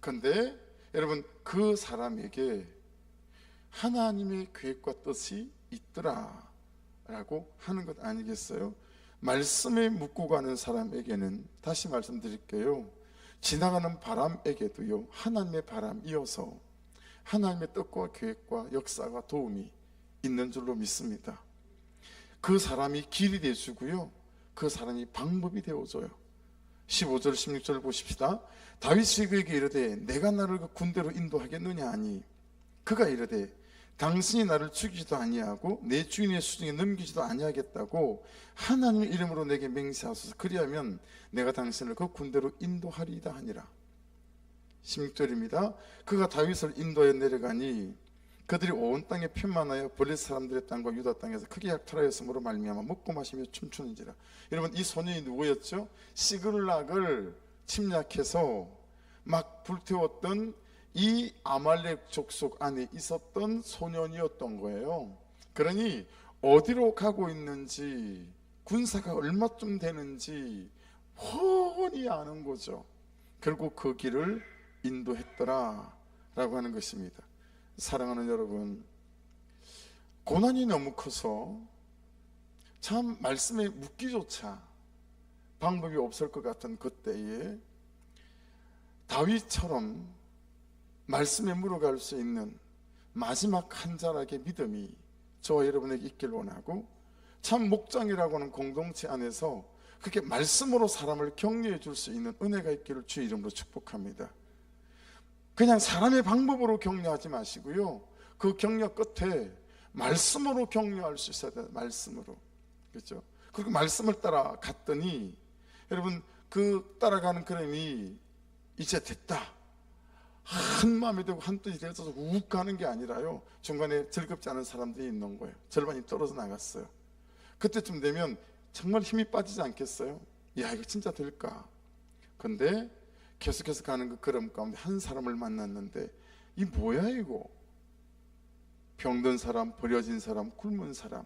그런데 여러분, 그 사람에게 하나님의 계획과 뜻이 있더라 라고 하는 것 아니겠어요? 말씀에 묻고 가는 사람에게는, 다시 말씀드릴게요, 지나가는 바람에게도요 하나님의 바람이어서 하나님의 뜻과 계획과 역사가 도움이 있는 줄로 믿습니다. 그 사람이 길이 되어주고요, 그 사람이 방법이 되어줘요. 15절 16절 보십시다. 다윗이 그에게 이르되 내가 나를 그 군대로 인도하겠느냐 하니 그가 이르되 당신이 나를 죽이지도 아니하고 내 주인의 수중에 넘기지도 아니하겠다고 하나님의 이름으로 내게 맹세하소서. 그리하면 내가 당신을 그 군대로 인도하리이다 하니라. 16절입니다. 그가 다윗을 인도하여 내려가니 그들이 온 땅에 편만하여 블레셋 사람들의 땅과 유다 땅에서 크게 약탈하였으므로 말미암아 먹고 마시며 춤추는지라. 여러분, 이 소년이 누구였죠? 시글락을 침략해서 막 불태웠던 이 아말렉 족속 안에 있었던 소년이었던 거예요. 그러니 어디로 가고 있는지, 군사가 얼마쯤 되는지 훤히 아는 거죠. 결국 그 길을 인도했더라 라고 하는 것입니다. 사랑하는 여러분, 고난이 너무 커서 참 말씀에 묻기조차 방법이 없을 것 같은 그때에 다윗처럼 말씀에 물어갈 수 있는 마지막 한 자락의 믿음이 저와 여러분에게 있길 원하고, 참 목장이라고 하는 공동체 안에서 그렇게 말씀으로 사람을 격려해 줄 수 있는 은혜가 있기를 주의 이름으로 축복합니다. 그냥 사람의 방법으로 격려하지 마시고요, 그 격려 끝에 말씀으로 격려할 수 있어야 돼요. 말씀으로. 그렇죠? 그리고 말씀을 따라 갔더니 여러분, 그 따라가는 걸음이 이제 됐다, 한 마음이 되고 한 뜻이 되어서 욱 가는 게 아니라요, 중간에 즐겁지 않은 사람들이 있는 거예요. 절반이 떨어져 나갔어요. 그때쯤 되면 정말 힘이 빠지지 않겠어요? 야, 이거 진짜 될까? 근데 계속해서 가는 그 걸음 가운데 한 사람을 만났는데, 이 뭐야 이거? 병든 사람, 버려진 사람, 굶은 사람.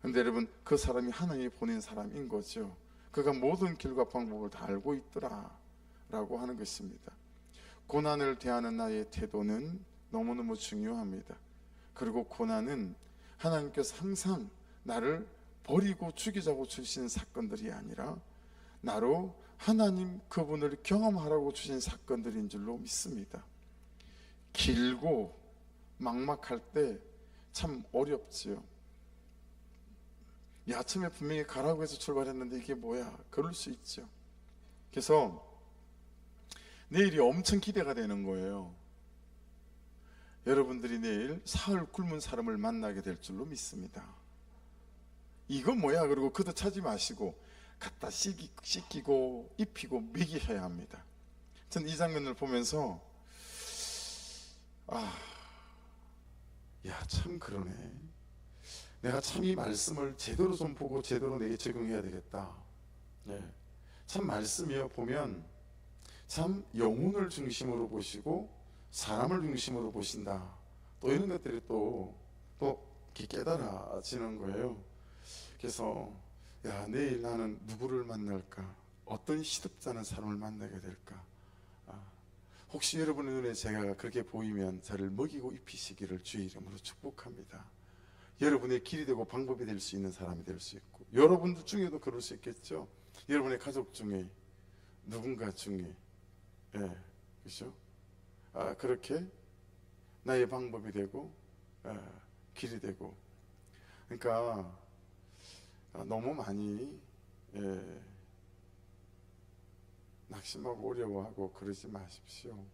근데 여러분, 그 사람이 하나님이 보낸 사람인 거죠. 그가 모든 길과 방법을 다 알고 있더라 라고 하는 것입니다. 고난을 대하는 나의 태도는 너무너무 중요합니다. 그리고 고난은 하나님께서 항상 나를 버리고 죽이자고 주신 사건들이 아니라 나로 하나님 그분을 경험하라고 주신 사건들인 줄로 믿습니다. 길고 막막할 때 참 어렵지요. 아침에 분명히 가라고 해서 출발했는데 이게 뭐야? 그럴 수 있죠. 그래서 내일이 엄청 기대가 되는 거예요. 여러분들이 내일 사흘 굶은 사람을 만나게 될 줄로 믿습니다. 이거 뭐야? 그리고 그도 차지 마시고 갖다 씻기고 입히고 먹이셔야 합니다. 전 이 장면을 보면서 참 그러네. 내가 참 이 말씀을 제대로 좀 보고 제대로 내게 적용해야 되겠다. 참 말씀이요, 보면 참 영혼을 중심으로 보시고 사람을 중심으로 보신다. 또 이런 것들이 또 깨달아지는 거예요. 그래서 야, 내일 나는 누구를 만날까? 어떤 시덥지 않은 사람을 만나게 될까? 혹시 여러분의 눈에 제가 그렇게 보이면 저를 먹이고 입히시기를 주의 이름으로 축복합니다. 여러분의 길이 되고 방법이 될 수 있는 사람이 될 수 있고, 여러분들 중에도 그럴 수 있겠죠. 여러분의 가족 중에 누군가 중에, 예, 그렇죠? 그렇게 나의 방법이 되고 길이 되고. 그러니까 너무 많이 낙심하고 어려워하고 그러지 마십시오.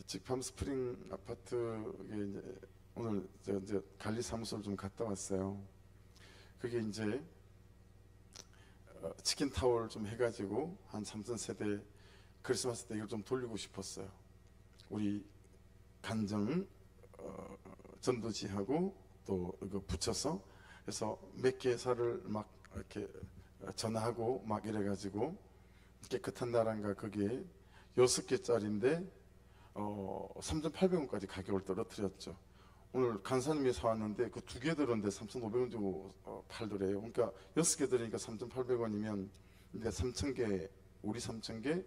집 팜스프링 아파트에 이제 오늘 이제 관리 사무소를 좀 갔다 왔어요. 그게 이제 치킨 타월 좀 해가지고 한 3,000세대 크리스마스 때 이걸 좀 돌리고 싶었어요. 우리 간정 전도지하고 또 이거 붙여서, 그래서 몇 개사를 막 이렇게 전화하고 막 이래가지고 깨끗한 나라인가 거기에 6개짜리인데 3,800원까지 가격을 떨어뜨렸죠. 오늘 간사님이 사왔는데 그 2개 들었는데 3,500원 주고 팔더래요. 그러니까 6개 들으니까 3,800원이면 근데 3,000개, 우리 3,000개,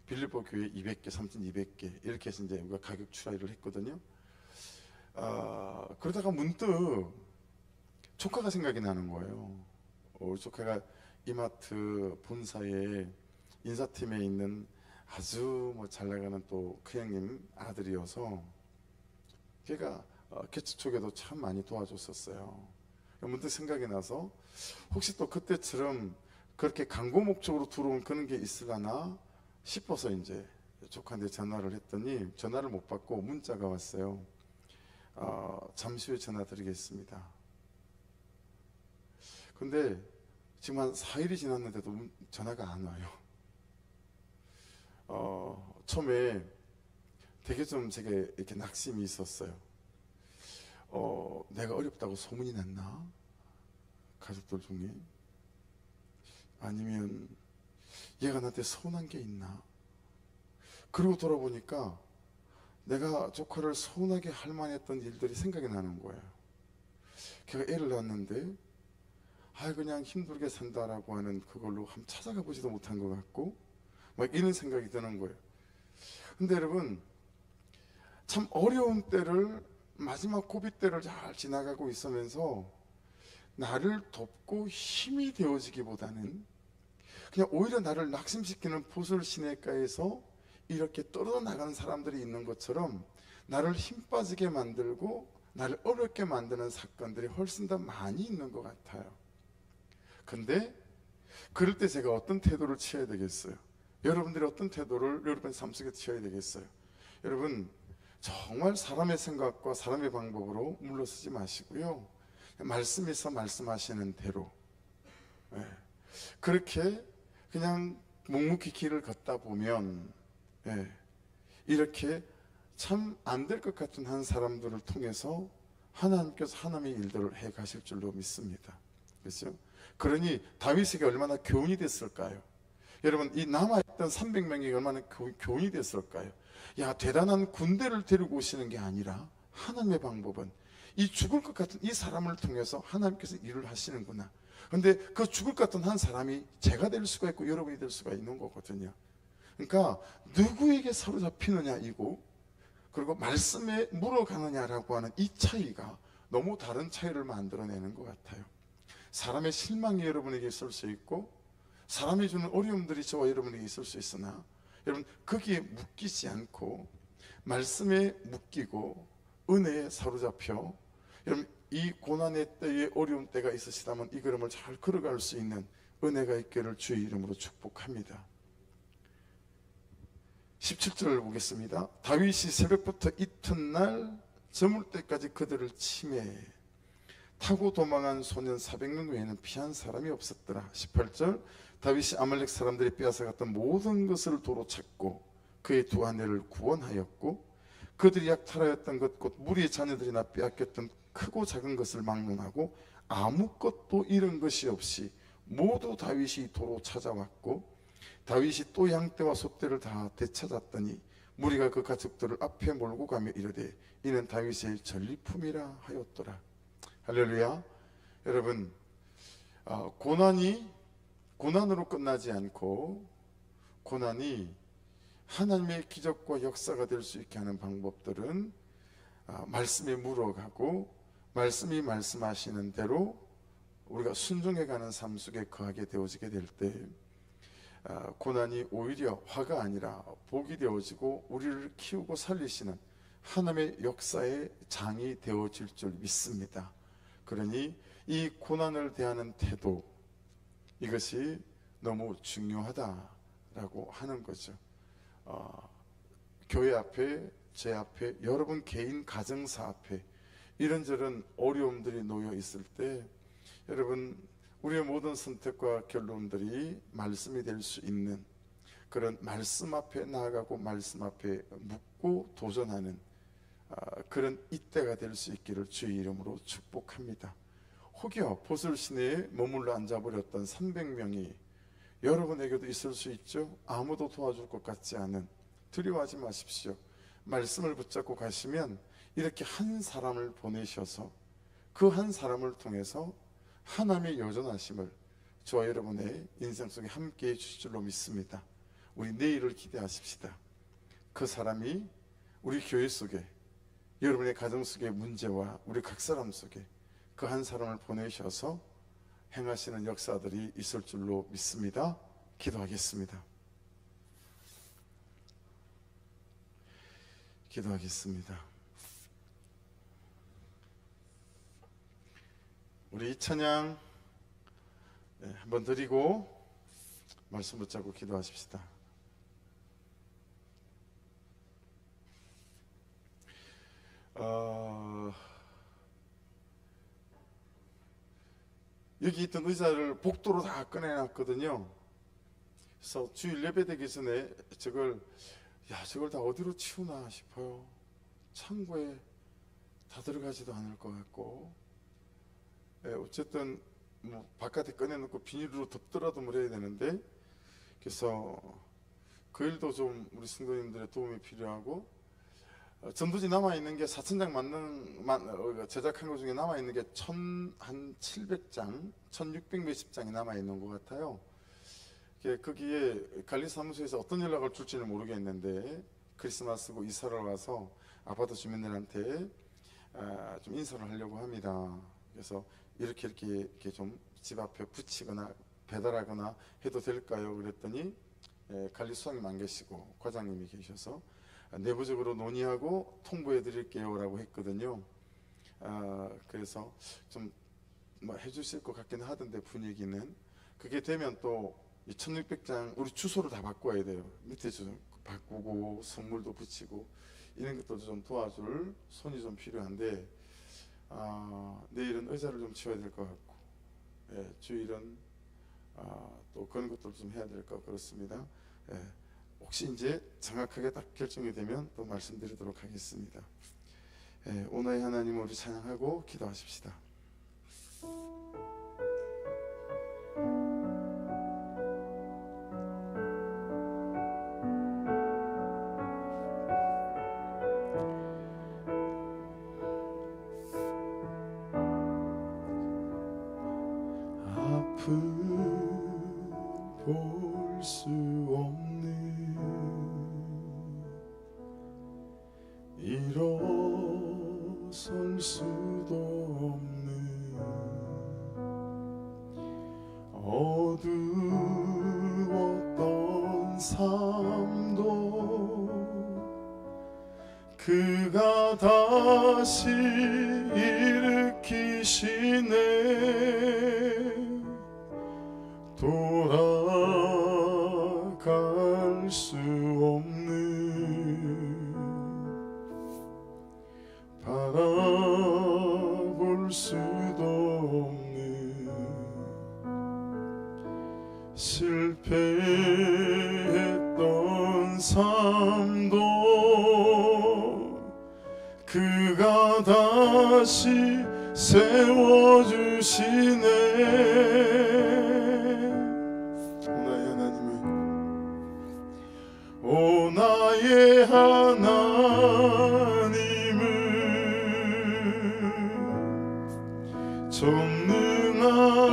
빌립보 교회 200개, 3,200개 이렇게 해서 이제 우리가 가격 추라이를 했거든요. 그러다가 문득 조카가 생각이 나는 거예요. 우리 조카가 이마트 본사에 인사팀에 있는 아주 잘 나가는 또 그 형님 아들이어서 걔가 개척 쪽에도 참 많이 도와줬었어요. 문득 생각이 나서 혹시 또 그때처럼 그렇게 광고 목적으로 들어온 그런 게 있으려나 싶어서 이제 조카한테 전화를 했더니 전화를 못 받고 문자가 왔어요. 잠시 후에 전화 드리겠습니다. 근데 지금 한 4일이 지났는데도 전화가 안 와요. 처음에 되게 좀 제게 이렇게 낙심이 있었어요. 내가 어렵다고 소문이 났나? 가족들 중에. 아니면 얘가 나한테 서운한 게 있나? 그러고 돌아보니까 내가 조카를 서운하게 할 만했던 일들이 생각이 나는 거예요. 걔가 애를 낳았는데 그냥 힘들게 산다라고 하는 그걸로 한번 찾아가 보지도 못한 것 같고 막 이런 생각이 드는 거예요. 근데 여러분, 참 어려운 때를, 마지막 고비 때를 잘 지나가고 있으면서 나를 돕고 힘이 되어지기보다는 그냥 오히려 나를 낙심시키는 보슬 시내가에서 이렇게 떨어져 나가는 사람들이 있는 것처럼 나를 힘 빠지게 만들고 나를 어렵게 만드는 사건들이 훨씬 더 많이 있는 것 같아요. 근데 그럴 때 제가 어떤 태도를 취해야 되겠어요? 여러분들이 어떤 태도를 여러분의 삶 속에 취해야 되겠어요? 여러분, 정말 사람의 생각과 사람의 방법으로 물러서지 마시고요, 말씀에서 말씀하시는 대로 그렇게 그냥 묵묵히 길을 걷다 보면 이렇게 참 안 될 것 같은 한 사람들을 통해서 하나님께서 하나님의 일들을 해 가실 줄로 믿습니다. 그렇죠? 그러니 다윗에게 얼마나 교훈이 됐을까요? 여러분, 이 남아있던 300명이 얼마나 교훈이 됐을까요? 야, 대단한 군대를 데리고 오시는 게 아니라 하나님의 방법은 이 죽을 것 같은 이 사람을 통해서 하나님께서 일을 하시는구나. 근데 그 죽을 것 같은 한 사람이 제가 될 수가 있고 여러분이 될 수가 있는 거거든요. 그러니까 누구에게 사로잡히느냐 이고, 그리고 말씀에 물어가느냐라고 하는 이 차이가 너무 다른 차이를 만들어내는 것 같아요. 사람의 실망이 여러분에게 있을 수 있고 사람이 주는 어려움들이 저와 여러분에게 있을 수 있으나, 여러분 거기에 묶이지 않고 말씀에 묶이고 은혜에 사로잡혀 여러분 이 고난의 때에 어려운 때가 있으시다면 이 걸음을 잘 걸어갈 수 있는 은혜가 있기를 주의 이름으로 축복합니다. 17절을 보겠습니다. 다윗이 새벽부터 이튿날 저물 때까지 그들을 치매 타고 도망한 소년 400명 외에는 피한 사람이 없었더라. 18절, 다윗이 아말렉 사람들이 빼앗아갔던 모든 것을 도로 찾고 그의 두 아내를 구원하였고 그들이 약탈하였던 것 곧 무리의 자녀들이나 빼앗겼던 크고 작은 것을 막론하고 아무것도 잃은 것이 없이 모두 다윗이 도로 찾아왔고, 다윗이 또 양떼와 소떼를 다 되찾았더니 무리가 그 가축들을 앞에 몰고 가며 이르되 이는 다윗의 전리품이라 하였더라. 할렐루야. 여러분, 고난으로 끝나지 않고, 고난이 하나님의 기적과 역사가 될 수 있게 하는 방법들은 말씀에 물어가고, 말씀이 말씀하시는 대로 우리가 순종해가는 삶 속에 거하게 되어지게 될 때, 고난이 오히려 화가 아니라 복이 되어지고 우리를 키우고 살리시는 하나님의 역사의 장이 되어질 줄 믿습니다. 그러니 이 고난을 대하는 태도, 이것이 너무 중요하다라고 하는 거죠. 교회 앞에, 제 앞에, 여러분 개인 가정사 앞에 이런저런 어려움들이 놓여 있을 때, 여러분, 우리의 모든 선택과 결론들이 말씀이 될 수 있는 그런 말씀 앞에 나아가고 말씀 앞에 묻고 도전하는 그런 이때가 될 수 있기를 주의 이름으로 축복합니다. 혹여 보슬 시내에 머물러 앉아버렸던 300명이 여러분에게도 있을 수 있죠. 아무도 도와줄 것 같지 않은, 두려워하지 마십시오. 말씀을 붙잡고 가시면 이렇게 한 사람을 보내셔서 그 한 사람을 통해서 하나님의 여전하심을 저와 여러분의 인생 속에 함께 해주실 줄로 믿습니다. 우리 내일을 기대하십시다. 그 사람이 우리 교회 속에, 여러분의 가정 속의 문제와 우리 각 사람 속에 그 한 사람을 보내셔서 행하시는 역사들이 있을 줄로 믿습니다. 기도하겠습니다. 기도하겠습니다. 우리 이 찬양 한번 드리고 말씀 붙잡고 기도하십시다. 여기 있던 의자를 복도로 다 꺼내놨거든요. 그래서 주일 예배 되기 전에 저걸 다 어디로 치우나 싶어요. 창고에 다 들어가지도 않을 것 같고, 어쨌든 뭐 바깥에 꺼내놓고 비닐로 덮더라도 말해야 되는데, 그래서 그 일도 좀 우리 성도님들의 도움이 필요하고, 전도지 남아있는 게 4,000장 제작한 것 중에 남아있는 게 한 700장, 1600 몇십 장이 남아있는 것 같아요. 거기에 관리사무소에서 어떤 연락을 줄지는 모르겠는데, 크리스마스고 이사를 와서 아파트 주민들한테 좀 인사를 하려고 합니다. 그래서 이렇게 좀 집 앞에 붙이거나 배달하거나 해도 될까요? 그랬더니 관리 수장님 안 계시고 과장님이 계셔서 내부적으로 논의하고 통보해 드릴게요 라고 했거든요. 그래서 좀 뭐 해주실 것 같긴 하던데, 분위기는. 그게 되면 또 1600장 우리 주소를 다 바꿔야 돼요. 밑에 좀 바꾸고 선물도 붙이고 이런 것도 좀 도와줄 손이 좀 필요한데, 내일은 의자를 좀 치워야 될 것 같고, 주일은 또 그런 것도 좀 해야 될 것 같고 그렇습니다. 혹시 이제 정확하게 딱 결정이 되면 또 말씀드리도록 하겠습니다. 오늘의 하나님, 우리 찬양하고 기도하십시다. 볼 수 없는 일어설 수도 없는 어두웠던 삶도 그가 다시 일으키시네. 돌아갈 수 없는, 바라볼 수도 없는, 실패했던 삶도 그가 다시 세워주시네.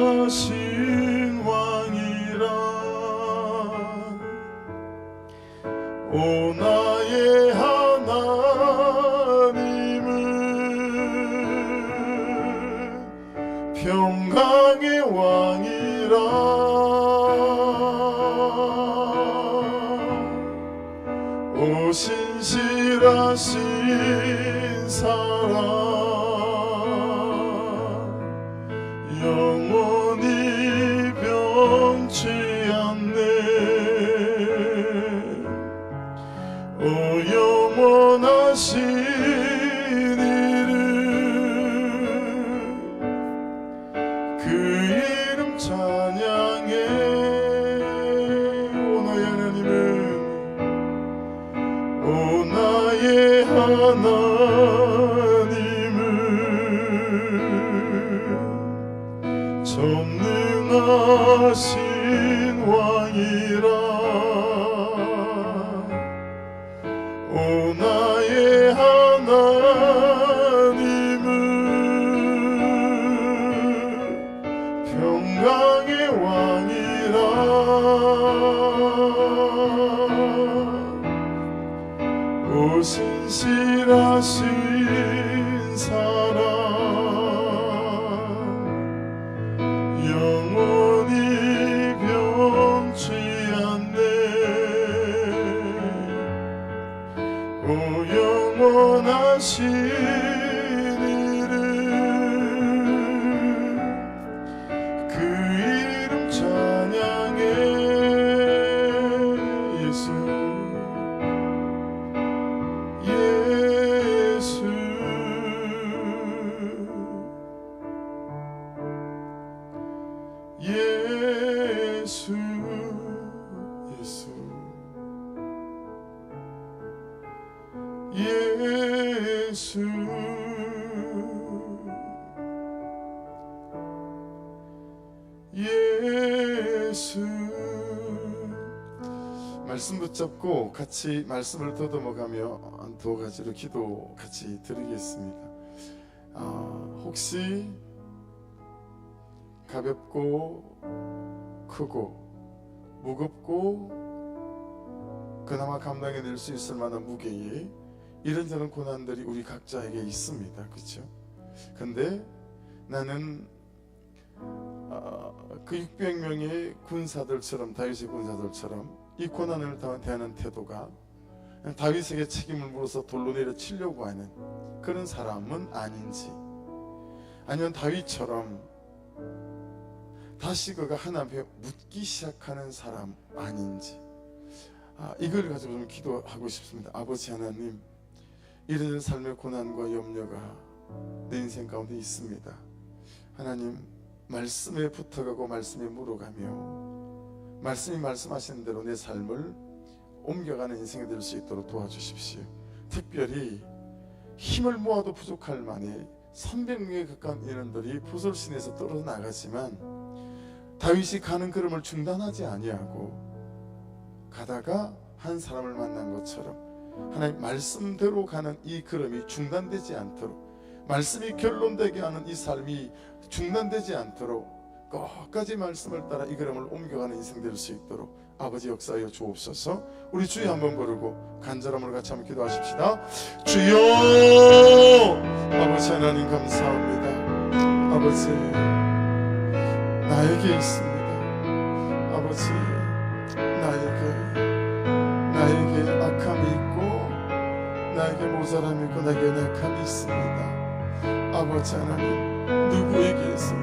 전능하신 왕이라 오 나의 하나님은 평강의 왕이라 오 신실하신 사랑 영원히 변치 않네 오 영원하신 이름 그 이름 찬양해 오 나의 하나님은 오 나의 하나님은 전능하신 왕이라 오 나의 하나님은 평강의 왕이라 오 신실하신 사랑 영원히 변치 않네 오 영원하신 이름 그 이름 찬양해 예수 예수 예수 예수 말씀 붙잡고 같이 말씀을 더듬어가며 두 가지로 기도 같이 드리겠습니다. 혹시 가볍고 크고 무겁고 그나마 감당해낼 수 있을 만한 무게의 이런저런 고난들이 우리 각자에게 있습니다. 그렇죠? 근데 나는 그 600명의 군사들처럼 다윗의 군사들처럼 이 고난을 대하는 태도가 다윗에게 책임을 물어서 돌로 내려치려고 하는 그런 사람은 아닌지, 아니면 다윗처럼 다시 그가 하나님 앞에 묻기 시작하는 사람 아닌지, 이걸 가지고 좀 기도하고 싶습니다. 아버지 하나님, 이런 삶의 고난과 염려가 내 인생 가운데 있습니다. 하나님, 말씀에 붙어가고 말씀에 물어가며 말씀이 말씀하시는 대로 내 삶을 옮겨가는 인생이 될 수 있도록 도와주십시오. 특별히 힘을 모아도 부족할 만해 300명에 가까운 인원들이 부설신에서 떨어져 나가지만 다윗이 가는 걸음을 중단하지 아니하고 가다가 한 사람을 만난 것처럼 하나님 말씀대로 가는 이 걸음이 중단되지 않도록, 말씀이 결론되게 하는 이 삶이 중단되지 않도록 끝까지 말씀을 따라 이 걸음을 옮겨가는 인생 될 수 있도록 아버지 역사하여 주옵소서. 우리 주여 한번 부르고 간절함으로 같이 한번 기도하십시다. 주여, 아버지 하나님 감사합니다. 아버지, 나에게 있습니다. 아버지, 나에게 악함이 있고 나에게 모자람이 있고 나에게 연약함이 있습니다. 아버지 하나님, 누구에게서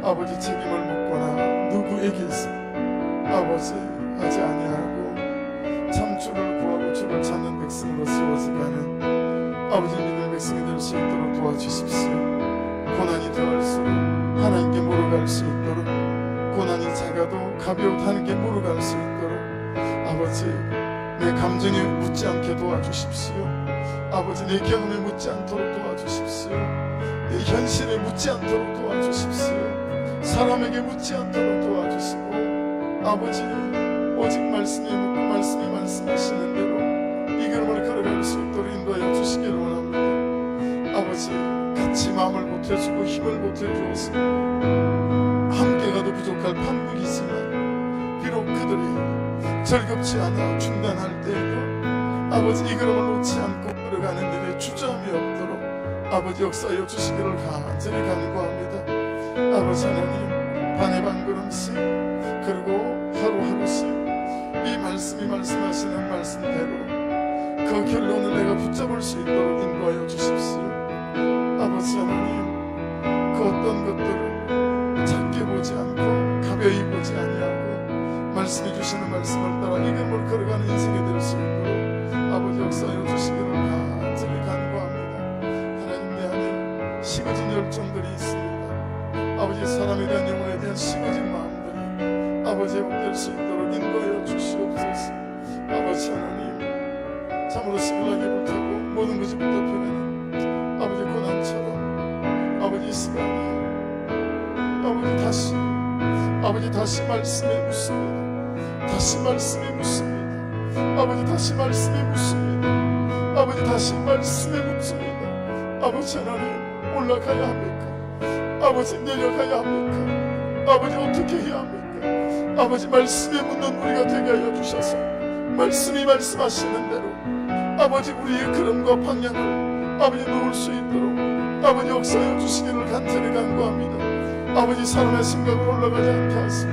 아버지 책임을 묻거나 누구에게서 아버지 하지 아니하고 참 주를 구하고 주를 찾는 백성으로 세워져가는 아버지 믿는 백성이 될 수 있도록 도와주십시오. 고난이 더할수록 하나님께 물어갈 수 있도록, 고난이 작아도 가벼워도 하나님께 물어갈 수 있도록 아버지 내 감정에 묻지 않게 도와주십시오. 아버지 내 경험에 묻지 않도록 도와주십시오. 내 현실에 묻지 않도록 도와주십시오. 사람에게 묻지 않도록 도와주시고 아버지 오직 말씀에 묻고 말씀이 말씀하시는 대로 이 걸음을 걸어갈 수 있도록 인도하여 주시기를 원합니다. 아버지, 같은 같이 마음을 보태주고 힘을 보태주어서 함께 가도 부족할 판국이지만 비록 그들이 즐겁지 않아 중단할 때에도 아버지 이 걸음을 놓지 않고 걸어가는 일에 주저함이 없도록 아버지 역사하여 주시기를 간절히 간구합니다. 아버지 하나님, 반의 반 걸음씩 그리고 하루하루씩 이 말씀이 말씀하시는 말씀대로 그 결론을 내가 붙잡을 수 있도록 인도하여 주십시오. 아버지 하나님, 그 어떤 것들을 작게 보지 않고 가벼이 보지 아니하고 말씀해 주시는 말씀을 따라 이 길을 걸어가는 인생이 될 수 있도록 아버지 역사하여 주시기를 간절히 간구합니다. 하나님, 내 안에 식어진 열정들이 있습니다. 아버지, 사람에 대한 영혼에 대한 식어진 마음들이 아버지 회복될 수 있도록 인도하여 주시옵소서. 아버지 하나님, 참으로 시끌하게 불타고 모든 것이 불타펴내는 아버지 고난처럼 아버지 이 시간에 아버지 다시 말씀에 묻습니다. 다시 말씀에 묻습니다. 아버지 다시 말씀에 묻습니다. 아버지 다시 말씀에 묻습니다. 아버지 하나님, 올라가야 합니까? 아버지 내려가야 합니까? 아버지 어떻게 해야 합니까? 아버지 말씀에 묻는 우리가 되게 하여 주셔서 말씀이 말씀하시는 대로 아버지 우리의 걸음과 방향을 아버지 놓을 수 있도록 아버지 역사하여 주시기를 간절히 간구합니다. 아버지 사람의 생각으로 올라가지 않게 하시고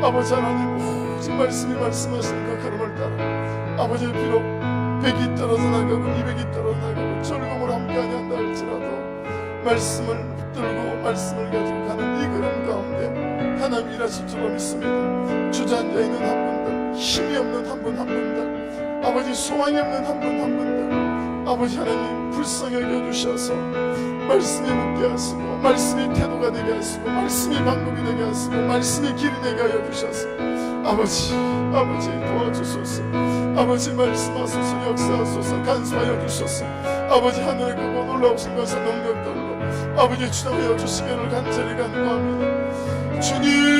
아버지 하나님, 오직 말씀이 말씀하시는 그 걸음을 따라 아버지 비록 100이 떨어져 나가고 200이 떨어져 나가고 즐거움을 함께하냐 한다 할지라도 말씀을 붙들고 말씀을 가지고 가는 이 걸음 가운데 하나님 일하실 줄 믿습니다. 주저앉아 있는 한 분들, 힘이 없는 한 분 한 분들, 아버지 소망이 없는 한 분 한 분들 아버지 하나님 불쌍히 여겨주셔서 말씀이 묻게 하시고 말씀이 태도가 되게 하시고 말씀이 방법이 되게 하시고 말씀이 길이 되게 하여 주셔서 아버지 도와주소서. 아버지 말씀하소서. 역사하소서. 간수하여 주소서. 아버지 하늘의 크고 놀라우신 것을 능력들로 아버지 주장하여 주시기를 간절히 간구합니다. 주님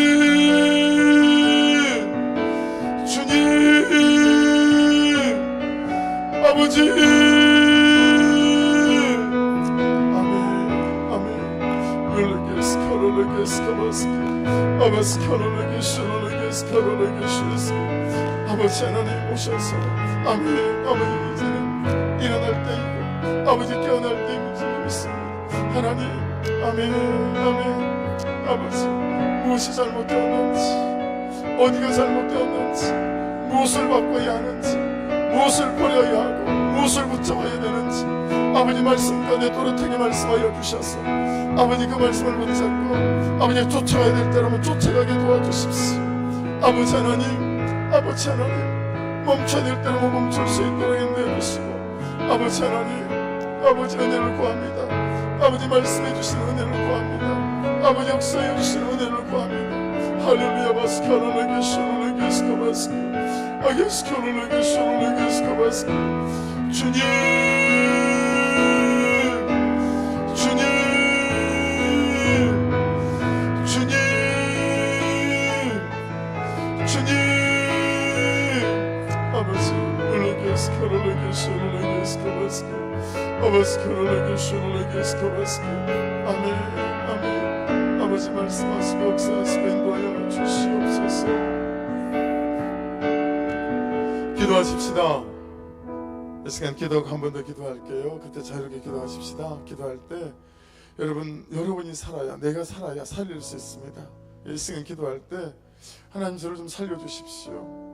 아버지, 아버지 하나님 오셔서 아버지 이제는 일어날 때이고 아버지 깨어날 때임을 믿습니다. 하나님 아버지 무엇이 잘못되었는지 어디가 잘못되었는지 무엇을 바꿔야 하는지 무엇을 버려야 하고 무엇을 붙잡아야 되는지 아버지 말씀가운데 또렷하게 말씀하여 주셔서 아버지 그 말씀을 붙잡고 아버지 쫓아가야 될 때라면 쫓아가게 도와주십시오. 아버지 하나님 멈춰야 될 때라면 멈출 수 있도록 인도해 주시고 아버지 하나님 은혜를 구합니다. 아버지 말씀해 주시는 은혜를 구합니다. 아버지 역사해 주시는 은혜를 구합니다. 할렐루야 바스카르르게 슈르르게 스카바스키 아게스카르르게 슈르르게 스카바스키 주님 아버지 울르게 스카르르게 슈르르게 스카바스키 아바스카르르게 슈르르게 스카바스키 아멘. 아버지 말씀하시고 역사하시고 인도하여 주시옵소서. 기도하십시다. 이 시간 기도하고 한 번 더 기도할게요. 그때 자유롭게 기도하십시다. 기도할 때 여러분이 살아야, 내가 살아야 살릴 수 있습니다. 이 시간 기도할 때 하나님 저를 좀 살려주십시오.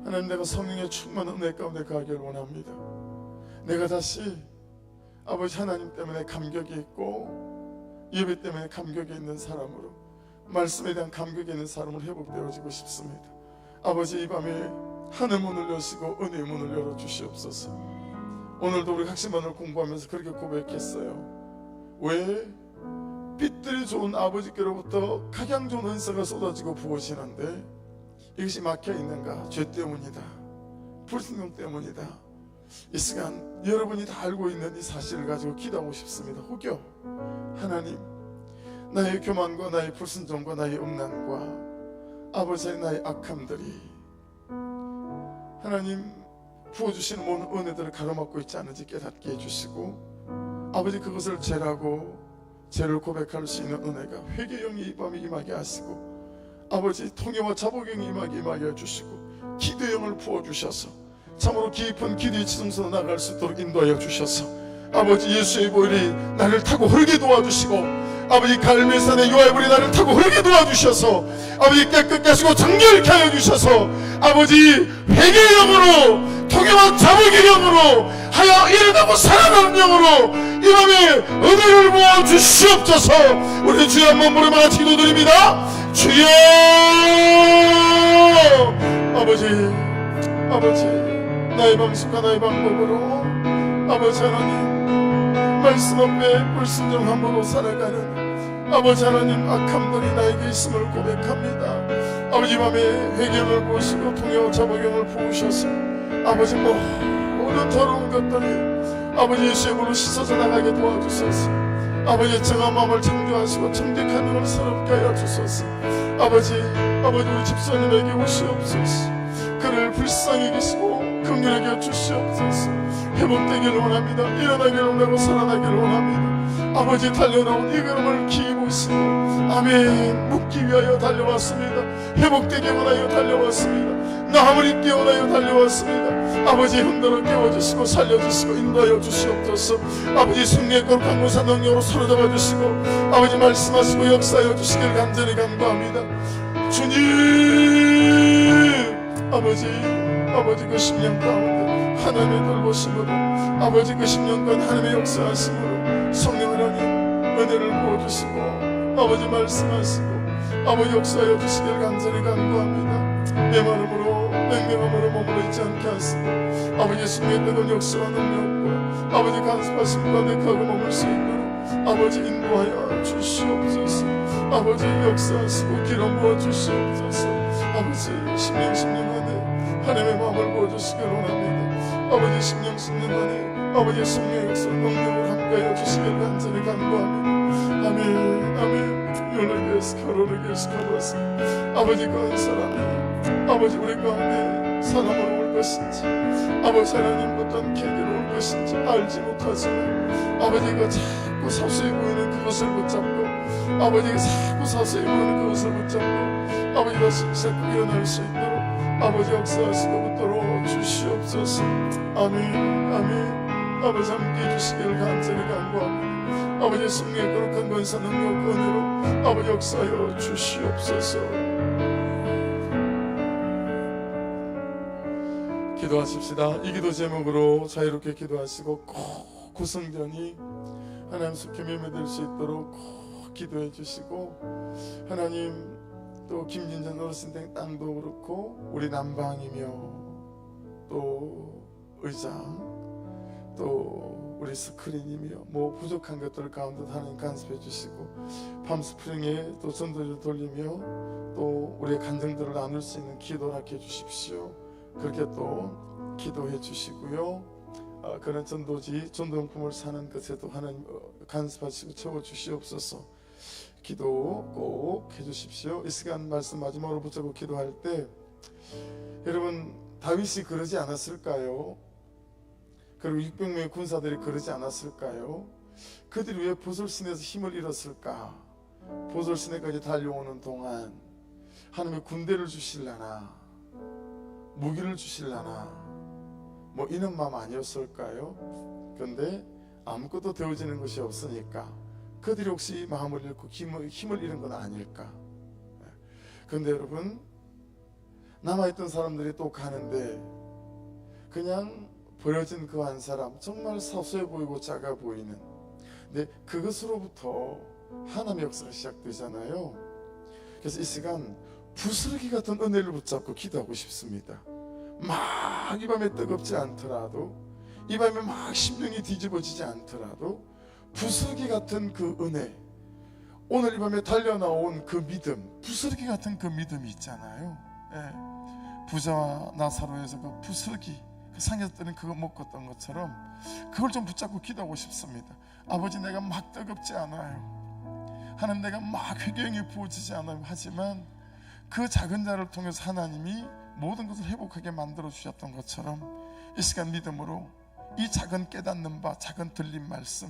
하나님, 내가 성령의 충만한 은혜 가운데 가기를 원합니다. 내가 다시 아버지 하나님 때문에 감격이 있고 예배 때문에 감격이 있는 사람으로, 말씀에 대한 감격이 있는 사람으로 회복되어지고 싶습니다. 아버지, 이 밤에 하늘 문을 여시고 은혜의 문을 열어주시옵소서. 오늘도 우리 학심반을 공부하면서 그렇게 고백했어요. 왜 빛들이 좋은 아버지께로부터 각양 좋은 은사가 쏟아지고 부어지는데 이것이 막혀있는가? 죄 때문이다, 불순종 때문이다. 이 시간 여러분이 다 알고 있는 이 사실을 가지고 기도하고 싶습니다. 혹여 하나님, 나의 교만과 나의 불순종과 나의 음란과 아버지의 나의 악함들이 하나님 부어주시는 모든 은혜들을 가로막고 있지 않은지 깨닫게 해주시고, 아버지 그것을 죄라고 죄를 고백할 수 있는 은혜가 회개형이 이 밤에 임하게 하시고 아버지 통해와 자복형이 임하게 해주시고 기도형을 부어주셔서 참으로 깊은 기도의 지성소로 나갈 수 있도록 인도하여 주셔서 아버지 예수의 보혈이 나를 타고 흐르게 도와주시고 아버지 갈멜산의 요한불이 나를 타고 흐르게 도와주셔서 아버지 깨끗게 하시고 정결케 하여 주셔서 아버지 회개형으로 통해와 자복의 영으로 하여 일어나고 살아가는 영으로 이 밤에 은혜를 부어 주시옵소서. 우리 주여 한번 부르며 기도드립니다. 주여 아버지 나의 방식과 나의 방법으로 아버지 하나님 말씀 앞에 불순종함으로 살아가는 아버지 하나님 악함들이 나에게 있음을 고백합니다. 아버지 밤에 회개를 부으시고 통해와 자복용을 부으셔서 아버지 모든 더러운 것들이 아버지 예수의 이름으로 씻어져 나가게 도와주소서. 아버지 정한 마음을 창조하시고 정직한 눈을 새롭게 하여 주소서. 아버지 우리 집사님에게 오시옵소서. 그를 불쌍히 계시고 긍휼하게 주시옵소서. 회복되기를 원합니다. 일어나기를 원하고 살아나기를 원합니다. 아버지 달려나온 이 걸음을 기이 보시고 아멘 묻기 위하여 달려왔습니다. 회복되기 원하여 달려왔습니다. 나음을 입기 원하여 달려왔습니다. 아버지 흔들어 깨워주시고 살려주시고 인도하여 주시옵소서. 아버지 승리의 거룩한 무사 능력으로 사로잡아 주시고 아버지 말씀하시고 역사하여 주시길 간절히 간구합니다. 주님 아버지 그 10년 가운데 하나님의 돌보심으로 아버지 그 10년간 하나님의 역사하심으로 성령 하나님 은혜를 부어주시고 아버지 말씀하시고 아버지 역사하여 주시길 간절히 간구합니다. 내 마음으로 맹맹함으로 머물러 있지 않게 하시고 아버지 승리의 뜨거운 역사와 능력과 아버지 간섭하심과 내가고 머물 수 있도록 아버지 인도하여 주시옵소서. 아버지 역사하시고 기름 부어 주시옵소서. 아버지 10년 안에 하나님의 마음을 부어주시길 원합니다. 아버지 10년 안에 아버지의 승리의 역사 능력을 함께하여 주시길 간절히 간구합니다. 아멘 요르게스 카로르게스 카로스 아버지 그 한 사람이 아버지 우리 가운데 사람으로 올 것인지 아버지 하나님 어떤 계기로 올 것인지 알지 못하지만 아버지가 자꾸 사소해 보이는 그것을 붙잡고 아버지가 자꾸 사소해 보이는 그것을 붙잡고 아버지가 자꾸 일어날 수 있도록 아버지 역사하시고 붙들어 주시옵소서. 아멘 아버지 함께 해주시기를 간절히 간구합니다. 아버지 승리의 거룩한 권사 능력 은혜로 아버지 역사하여 주시옵소서. 기도하십시다. 이 기도 제목으로 자유롭게 기도하시고 꼭 구성전이 하나님 속히 매매될 수 있도록 꼭 기도해 주시고 하나님 또 김진전 어르신댁 땅도 그렇고 우리 남방이며 또 의장 또 우리 스크린이며 부족한 것들 가운데 하나님 간섭해 주시고 팜스프링에 또 전도를 돌리며 또 우리의 간증들을 나눌 수 있는 기도를 하게 해 주십시오. 그렇게 또 기도해 주시고요. 그런 전도용품을 사는 것에도 하나님 간섭하시고 채워 주시옵소서. 기도 꼭 해주십시오. 이 시간 말씀 마지막으로 붙잡고 기도할 때 여러분 다윗이 그러지 않았을까요? 그리고 600명의 군사들이 그러지 않았을까요? 그들이 왜 보솔시내에서 힘을 잃었을까? 보솔시내까지 달려오는 동안 하나님의 군대를 주실라나 무기를 주실라나 이런 마음 아니었을까요? 그런데 아무것도 되어지는 것이 없으니까 그들이 혹시 마음을 잃고 힘을 잃은 건 아닐까? 그런데 여러분 남아있던 사람들이 또 가는데 그냥 버려진 그 한 사람 정말 사소해 보이고 작아 보이는 근데 그것으로부터 하나님의 역사가 시작되잖아요. 그래서 이 시간 부스러기 같은 은혜를 붙잡고 기도하고 싶습니다. 막 이 밤에 뜨겁지 않더라도 이 밤에 막 심령이 뒤집어지지 않더라도 부스러기 같은 그 은혜 오늘 이 밤에 달려나온 그 믿음 부스러기 같은 그 믿음이 있잖아요. 부자와 나사로에서 그 부스러기 그 상에서 뜨는 그거 먹었던 것처럼 그걸 좀 붙잡고 기도하고 싶습니다. 아버지 내가 막 뜨겁지 않아요. 하나님 내가 막 회개형이 부어지지 않아요. 하지만 그 작은 자를 통해서 하나님이 모든 것을 회복하게 만들어 주셨던 것처럼 이 시간 믿음으로 이 작은 깨닫는 바 작은 들린 말씀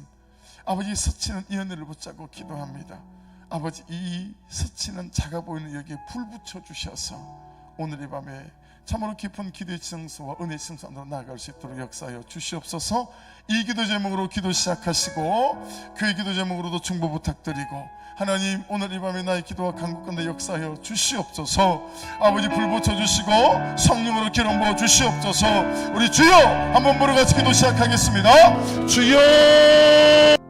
아버지, 스치는 이 은혜를 붙잡고 기도합니다. 아버지, 이 스치는 작아 보이는 여기에 불 붙여 주셔서 오늘 이 밤에 참으로 깊은 기도의 지성소와 은혜의 지성소 안으로 나아갈 수 있도록 역사하여 주시옵소서. 이 기도 제목으로 기도 시작하시고 그의 기도 제목으로도 중보 부탁드리고, 하나님 오늘 이 밤에 나의 기도와 간구 가운데 역사하여 주시옵소서. 아버지, 불 붙여주시고 성령으로 기름 부어 주시옵소서. 우리 주여 한번 부르 같이 기도 시작하겠습니다. 주여.